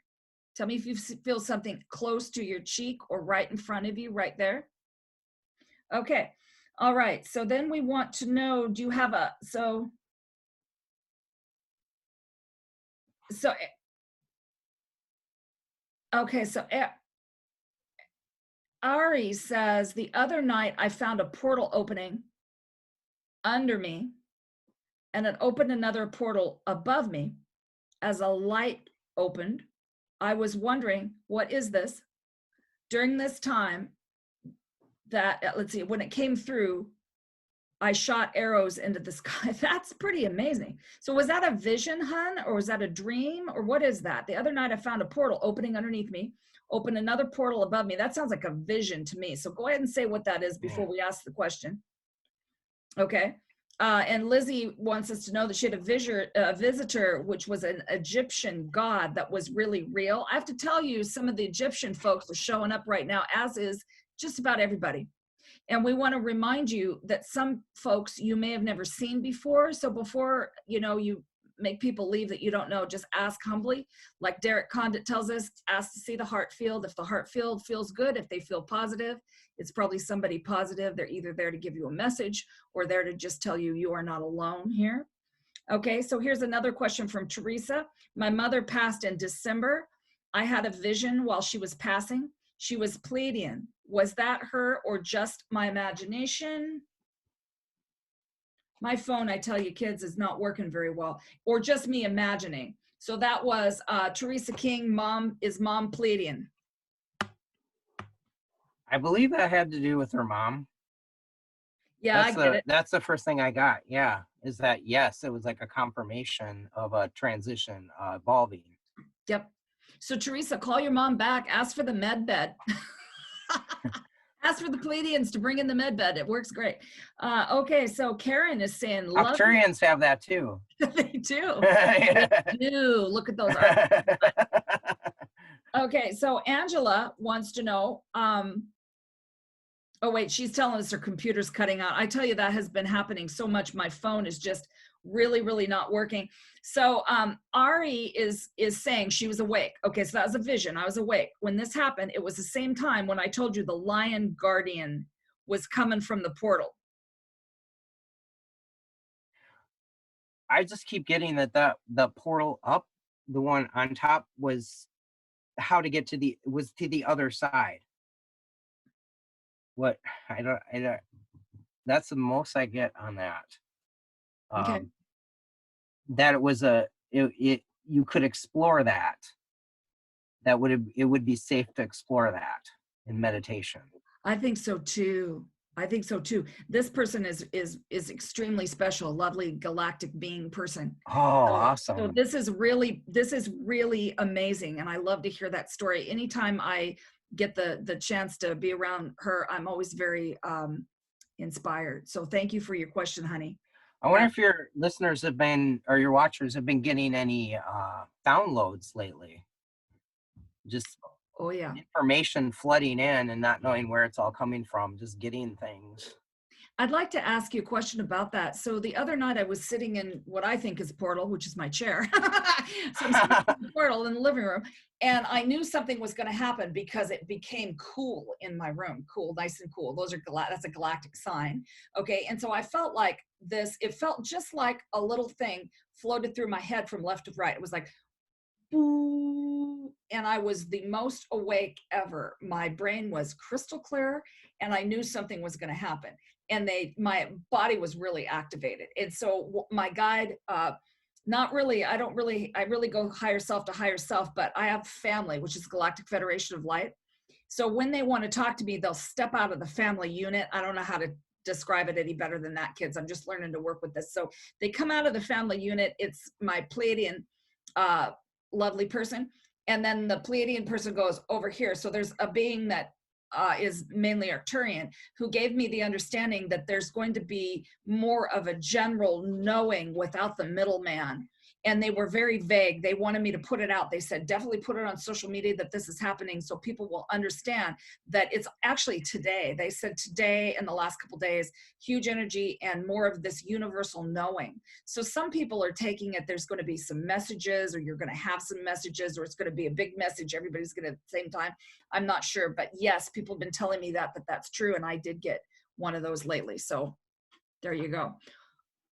Tell me if you feel something close to your cheek or right in front of you, right there. Okay. All right. So then we want to know, do you have so, okay. So Ari says, the other night I found a portal opening under me and it opened another portal above me as a light opened. I was wondering, what is this? During this time that, let's see, when it came through, I shot arrows into the sky. That's pretty amazing. So was that a vision, hun, or was that a dream, or what is that? The other night I found a portal opening underneath me, opened another portal above me. That sounds like a vision to me. So go ahead and say what that is before we ask the question. Okay. And Lizzie wants us to know that she had a visitor, which was an Egyptian god that was really real. I have to tell you, some of the Egyptian folks are showing up right now, as is just about everybody. And we want to remind you that some folks you may have never seen before. So before, you make people leave that you don't know, just ask humbly. Like Derek Condit tells us, ask to see the heart field. If the heart field feels good, if they feel positive, it's probably somebody positive. They're either there to give you a message or there to just tell you you are not alone here. Okay, so here's another question from Teresa. My mother passed in December. I had a vision while she was passing. She was Pleiadian. Was that her or just my imagination? My phone, I tell you kids, is not working very well, or just me imagining. So that was Teresa King, mom Pleiadian.
I believe that had to do with her mom.
Yeah, I get it.
That's the first thing I got. Yeah, is that yes, it was like a confirmation of a transition evolving.
Yep. So Teresa, call your mom back. Ask for the med bed. Ask for the Pleiadians to bring in the med bed. It works great. Okay, so Karen is saying,
Arcturians have that too.
They do. They do. Look at those. Okay, so Angela wants to know, oh wait, she's telling us her computer's cutting out. I tell you, that has been happening so much. My phone is just really, really not working. So Ari is saying she was awake. Okay, so that was a vision. I was awake. When this happened, it was the same time when I told you the lion guardian was coming from the portal.
I just keep getting that the portal up, the one on top, was how to get to the other side. What I don't that's the most I get on that.
Okay.
That it was you could explore that. It would be safe to explore that in meditation.
I think so too. This person is extremely special, lovely galactic being person.
Oh, awesome.
So this is really amazing. And I love to hear that story. Anytime I get the chance to be around her, I'm always very inspired. So thank you for your question, honey.
I wonder if your listeners have been, or your watchers have been getting any downloads lately. Just
oh yeah,
information flooding in and not knowing where it's all coming from, just getting things.
I'd like to ask you a question about that. So the other night I was sitting in what I think is a portal, which is my chair. So I'm sitting in the portal in the living room, and I knew something was going to happen because it became cool in my room. Cool, nice and cool. That's a galactic sign. Okay, and so I felt like this. It felt just like a little thing floated through my head from left to right. It was like, boo, and I was the most awake ever. My brain was crystal clear, and I knew something was going to happen. And my body was really activated. And so my guide, I really go higher self to higher self, but I have family, which is Galactic Federation of Light. So when they want to talk to me, they'll step out of the family unit. I don't know how to describe it any better than that, kids. I'm just learning to work with this. So they come out of the family unit. It's my Pleiadian, lovely person. And then the Pleiadian person goes over here. So there's a being that is mainly Arcturian, who gave me the understanding that there's going to be more of a general knowing without the middleman. And they were very vague. They wanted me to put it out. They said, definitely put it on social media that this is happening so people will understand that it's actually today. They said today and the last couple of days, huge energy and more of this universal knowing. So some people are taking it, there's going to be some messages, or you're going to have some messages, or it's going to be a big message. Everybody's going to at the same time. I'm not sure, but yes, people have been telling me that that's true. And I did get one of those lately. So there you go.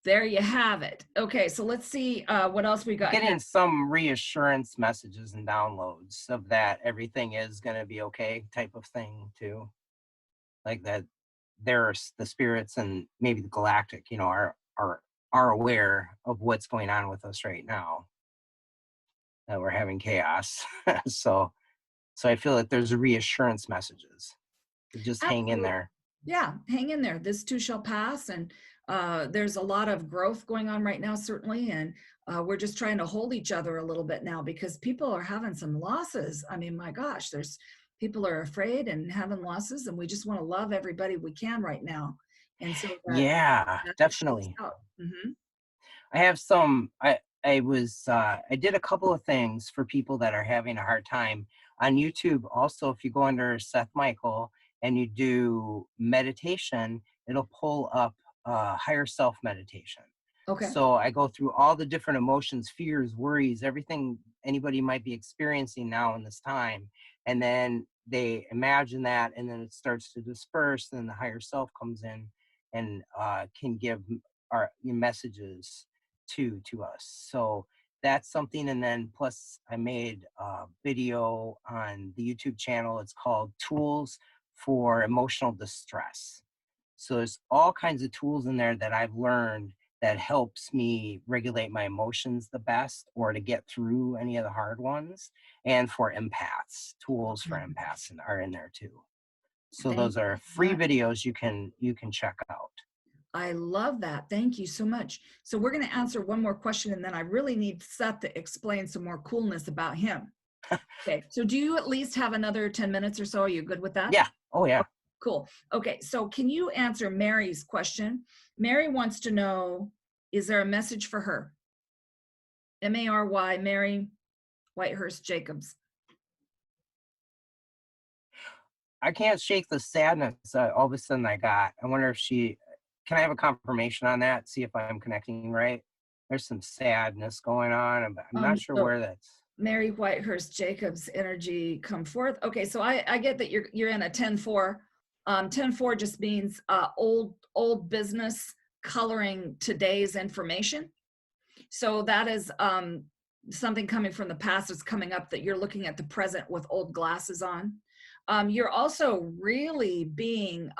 There you have it. Okay, so let's see what else we got here.
Getting some reassurance messages and downloads of that everything is going to be okay type of thing too. Like that there's the spirits and maybe the galactic, are aware of what's going on with us right now. That we're having chaos. so I feel that there's reassurance messages. Just hang in
Absolutely.
there.
Yeah, hang in there. This too shall pass. And there's a lot of growth going on right now, certainly. And we're just trying to hold each other a little bit now because people are having some losses. I mean, my gosh, people are afraid and having losses, and we just want to love everybody we can right now. And so
Yeah,
that shows
definitely.
out.
I have some. I did a couple of things for people that are having a hard time on YouTube. Also, if you go under Seth Michael and you do meditation, it'll pull up higher self meditation.
Okay.
So I go through all the different emotions, fears, worries, everything anybody might be experiencing now in this time, and then they imagine that, and then it starts to disperse. And then the higher self comes in and can give our messages to us. So that's something. And then plus I made a video on the YouTube channel. It's called Tools for Emotional Distress. So there's all kinds of tools in there that I've learned that helps me regulate my emotions the best, or to get through any of the hard ones. And for empaths, tools for empaths are in there too. So those are free videos you can check out.
I love that. Thank you so much. So we're going to answer one more question, and then I really need Seth to explain some more coolness about him. Okay. So do you at least have another 10 minutes or so? Are you good with that?
Yeah. Oh, yeah.
Okay, cool. Okay. So can you answer Mary's question? Mary wants to know, is there a message for her? Mary, Mary Whitehurst Jacobs.
I can't shake the sadness all of a sudden I got. I wonder if can I have a confirmation on that? See if I'm connecting right. There's some sadness going on. I'm not sure where that's.
Mary Whitehurst Jacobs energy come forth. Okay, so I get that you're in a 10-4. 10-4 just means old business coloring today's information. So that is something coming from the past is coming up, that you're looking at the present with old glasses on. You're also really being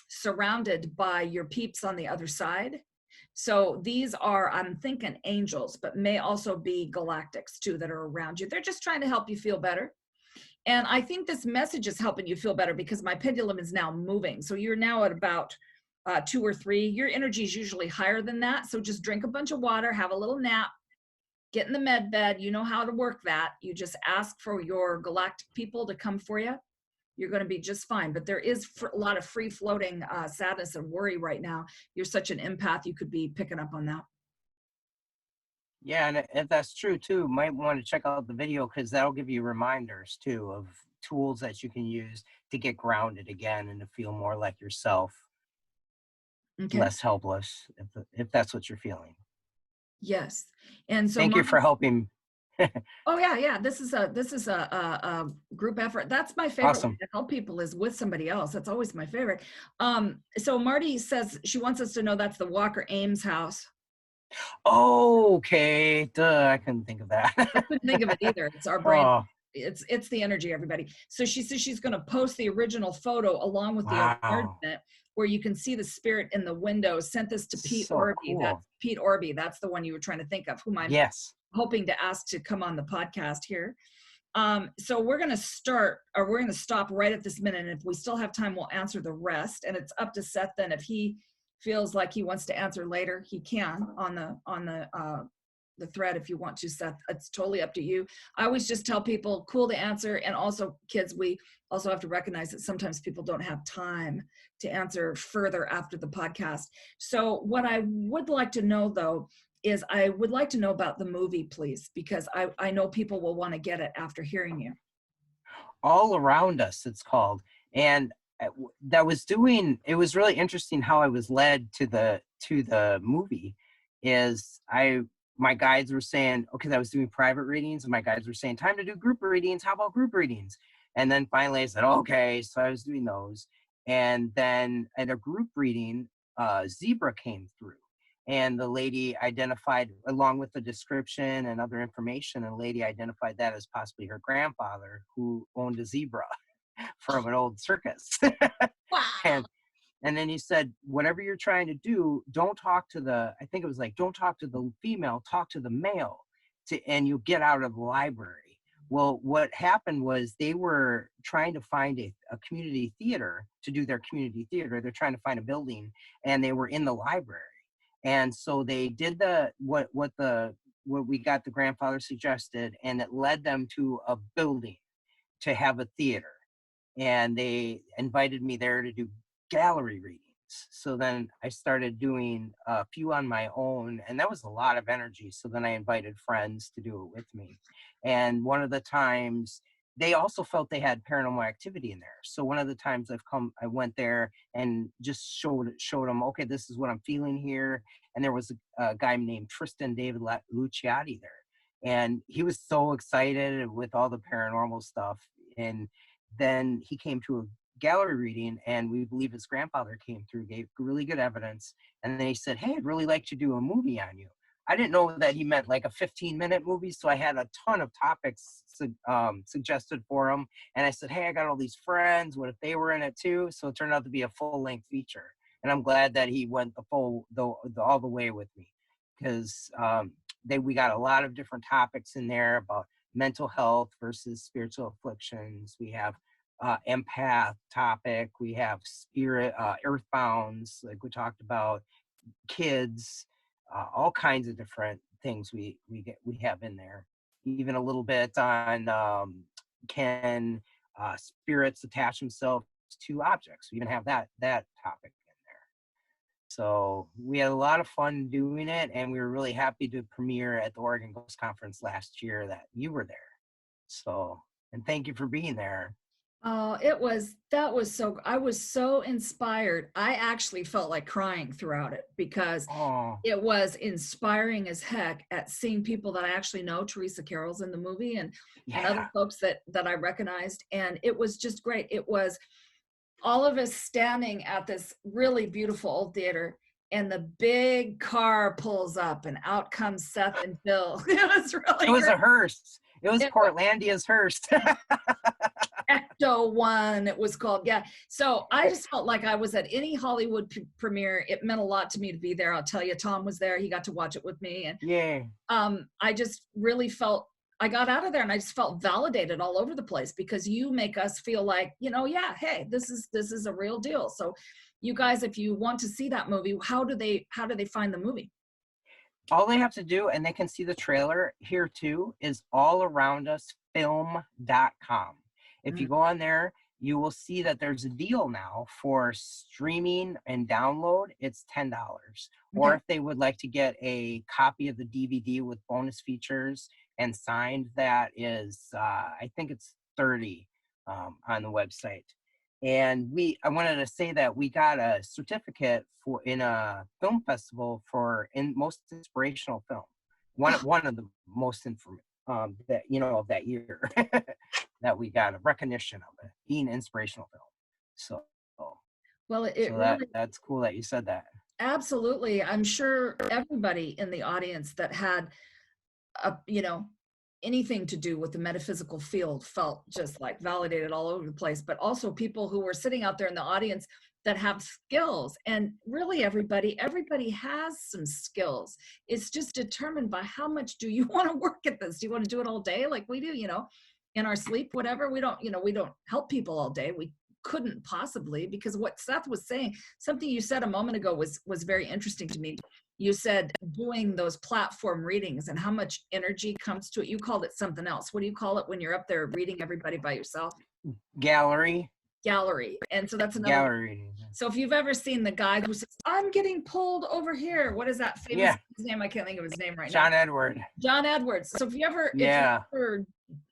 surrounded by your peeps on the other side. So these are, I'm thinking angels, but may also be galactics too that are around you. They're just trying to help you feel better. And I think this message is helping you feel better because my pendulum is now moving. So you're now at about 2 or 3. Your energy is usually higher than that. So just drink a bunch of water, have a little nap, get in the med bed. You know how to work that. You just ask for your galactic people to come for you. You're going to be just fine. But there is a lot of free floating sadness and worry right now. You're such an empath. You could be picking up on that.
Yeah, and if that's true too, might want to check out the video, because that'll give you reminders too of tools that you can use to get grounded again and to feel more like yourself, less helpless, if that's what you're feeling.
Yes. And so
thank you for helping.
Oh yeah. This is a group effort. That's my favorite way to help people, is with somebody else. That's always my favorite. So Marty says she wants us to know that's the Walker Ames house.
Oh, okay. Duh, I couldn't think of that.
I couldn't think of it either. It's our brain. Oh. It's the energy, everybody. So she says she's going to post the original photo along with the enlargement, where you can see the spirit in the window. Sent this to Pete Orby. Cool. That's Pete Orby. That's the one you were trying to think of, whom I'm hoping to ask to come on the podcast here. So we're going to stop right at this minute. And if we still have time, we'll answer the rest. And it's up to Seth then. If he feels like he wants to answer later, he can on the thread if you want to, Seth. It's totally up to you. I always just tell people, cool to answer. And also, kids, we also have to recognize that sometimes people don't have time to answer further after the podcast. So what I would like to know, though, is I would like to know about the movie, please, because I know people will want to get it after hearing you.
All Around Us, it's called. And it was really interesting how I was led to the movie. My guides were saying, okay, I was doing private readings, and my guides were saying, time to do group readings. How about group readings? And then finally I said, okay. So I was doing those. And then at a group reading, zebra came through. And the lady identified, along with the description and other information, a lady identified that as possibly her grandfather who owned a zebra from an old circus.
Wow.
And then he said, whatever you're trying to do, don't talk to the, I think it was like, don't talk to the female, talk to the male, and you'll get out of the library. Well, what happened was they were trying to find a community theater to do their community theater. They're trying to find a building, and they were in the library. And so they did what we got the grandfather suggested, and it led them to a building to have a theater. And they invited me there to do gallery readings. So then I started doing a few on my own, and that was a lot of energy. So then I invited friends to do it with me. And one of the times they also felt they had paranormal activity in there. So one of the times I went there and just showed them, okay, this is what I'm feeling here. And there was a guy named Tristan David Luciati there. And he was so excited with all the paranormal stuff. And then he came to a gallery reading, and we believe his grandfather came through, gave really good evidence. And then he said, hey, I'd really like to do a movie on you. I didn't know that he meant like a 15-minute movie. So I had a ton of topics suggested for him. And I said, hey, I got all these friends. What if they were in it too? So it turned out to be a full-length feature. And I'm glad that he went all the way with me, because we got a lot of different topics in there about mental health versus spiritual afflictions. We have empath topic. We have spirit, earthbounds, like we talked about, kids, all kinds of different things we have in there. Even a little bit on can spirits attach themselves to objects. We even have that topic in there. So we had a lot of fun doing it, and we were really happy to premiere at the Oregon Ghost Conference last year that you were there. So, and thank you for being there.
Oh, I was so inspired. I actually felt like crying throughout it, because it was inspiring as heck at seeing people that I actually know. Teresa Carroll's in the movie, and other folks that I recognized. And it was just great. It was all of us standing at this really beautiful old theater, and the big car pulls up, and out comes Seth and Bill. It was
a hearse. It was Portlandia's hearse.
Ecto One, it was called. Yeah. So I just felt like I was at any Hollywood premiere. It meant a lot to me to be there. I'll tell you, Tom was there. He got to watch it with me. And I just really felt, I got out of there and I just felt validated all over the place, because you make us feel like, yeah, hey, this is a real deal. So you guys, if you want to see that movie, how do they find the movie?
All they have to do, and they can see the trailer here too, is allaroundusfilm.com. If you go on there, you will see that there's a deal now for streaming and download. It's $10. Or if they would like to get a copy of the DVD with bonus features and signed, that is, I think it's $30 on the website. And I wanted to say that we got a certificate in a film festival for most inspirational film. One of the most that of that year that we got a recognition of it being inspirational film. So
well,
that's cool that you said that.
Absolutely. I'm sure everybody in the audience that had anything to do with the metaphysical field felt just like validated all over the place, but also people who were sitting out there in the audience that have skills. And really everybody has some skills. It's just determined by how much do you want to work at this? Do you want to do it all day like we do, in our sleep, whatever? We don't help people all day. We couldn't possibly, because what Seth was saying, something you said a moment ago was very interesting to me. You said doing those platform readings and how much energy comes to it. You called it something else. What do you call it when you're up there reading everybody by yourself?
Gallery.
And so that's another
gallery reading.
So if you've ever seen the guy who says, I'm getting pulled over here, what is that famous name? I can't think of his name right now. John Edwards. So if you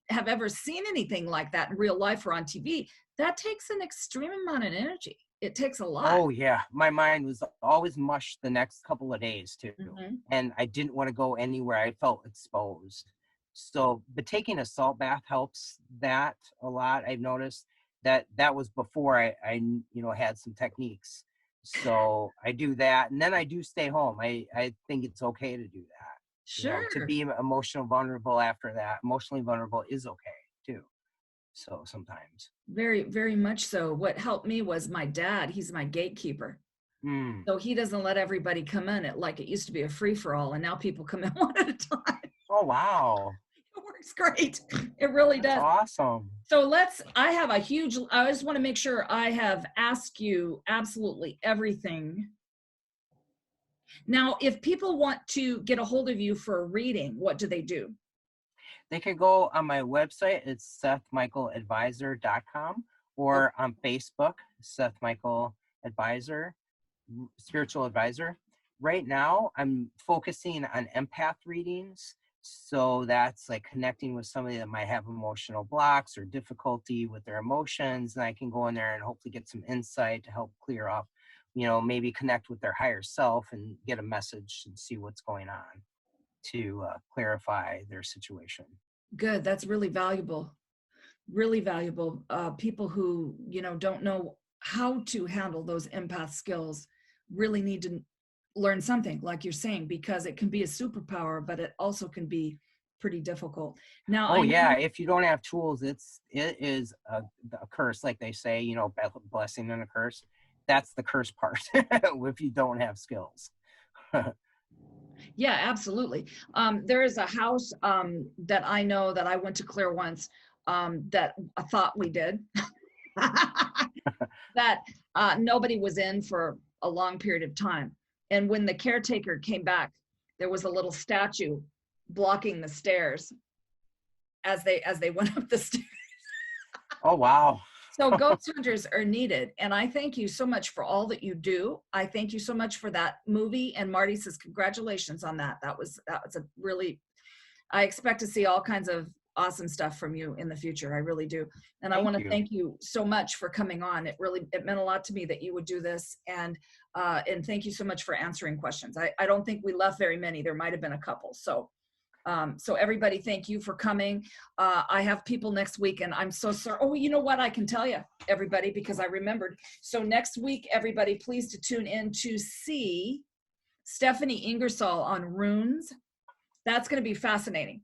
have ever seen anything like that in real life or on TV, that takes an extreme amount of energy. It takes a lot.
Oh yeah, my mind was always mush the next couple of days too, and I didn't want to go anywhere. I felt exposed. So, but taking a salt bath helps that a lot. I've noticed that was before I had some techniques. So I do that, and then I do stay home. I think it's okay to do that.
Sure.
To be emotionally vulnerable after that. Emotionally vulnerable is okay too. So sometimes.
Very, very much so. What helped me was my dad. He's my gatekeeper.
Mm.
So he doesn't let everybody come in. It used to be a free for all, and now people come in one at a time.
Oh wow.
It works great. It really
That's
does.
awesome.
So I just want to make sure I have asked you absolutely everything. Now, if people want to get a hold of you for a reading, what do they do?
They can go on my website. It's SethMichaelAdvisor.com, or on Facebook, Seth Michael Advisor, Spiritual Advisor. Right now, I'm focusing on empath readings. So that's like connecting with somebody that might have emotional blocks or difficulty with their emotions. And I can go in there and hopefully get some insight to help clear up, maybe connect with their higher self and get a message and see what's going on to clarify their situation.
Good. That's really valuable. Really valuable. People who, don't know how to handle those empath skills really need to learn something, like you're saying, because it can be a superpower, but it also can be pretty difficult. Now,
if you don't have tools, it is a curse, like they say, blessing and a curse. That's the curse part if you don't have skills.
Yeah, absolutely. There is a house that I know that I went to clear once that I thought we did that nobody was in for a long period of time. And when the caretaker came back, there was a little statue blocking the stairs as they went up the stairs.
Oh, wow.
So ghost hunters are needed. And I thank you so much for all that you do. I thank you so much for that movie. And Marty says, congratulations on that. That was a really, I expect to see all kinds of awesome stuff from you in the future. I really do. And I want to thank you so much for coming on. It meant a lot to me that you would do this. And thank you so much for answering questions. I don't think we left very many. There might've been a couple. So everybody, thank you for coming. I have people next week, and I'm so sorry. Oh, you know what? I can tell you, everybody, because I remembered. So next week, everybody, please to tune in to see Stephanie Ingersoll on runes. That's going to be fascinating.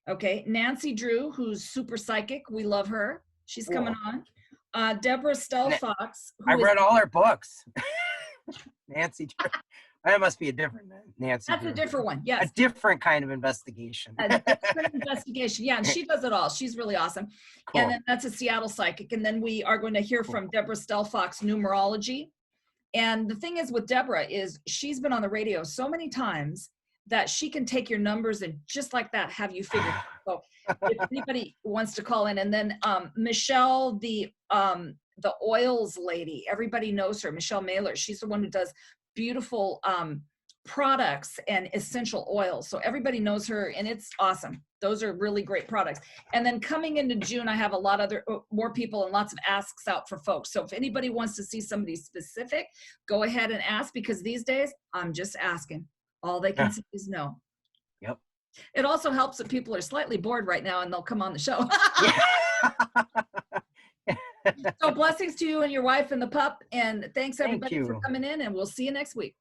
Okay. Nancy Drew, who's super psychic. We love her. She's coming on. Deborah Stelfox.
I read all her books. Nancy Drew. That must be a different Nancy.
That's a different one. Yes.
A different kind of investigation.
A different investigation. Yeah. And she does it all. She's really awesome. Cool. And then that's a Seattle psychic. And then we are going to hear from Deborah Stelfox, numerology. And the thing is with Deborah is she's been on the radio so many times that she can take your numbers and just like that have you figured out. So if anybody wants to call in, and then Michelle, the oils lady, everybody knows her, Michelle Mailer. She's the one who does beautiful products and essential oils. So everybody knows her, and it's awesome. Those are really great products. And then coming into June, I have a lot more people and lots of asks out for folks. So if anybody wants to see somebody specific, go ahead and ask, because these days I'm just asking. All they can see is no.
Yep.
It also helps that people are slightly bored right now and they'll come on the show. So blessings to you and your wife and the pup. And thanks everybody for coming in, and we'll see you next week.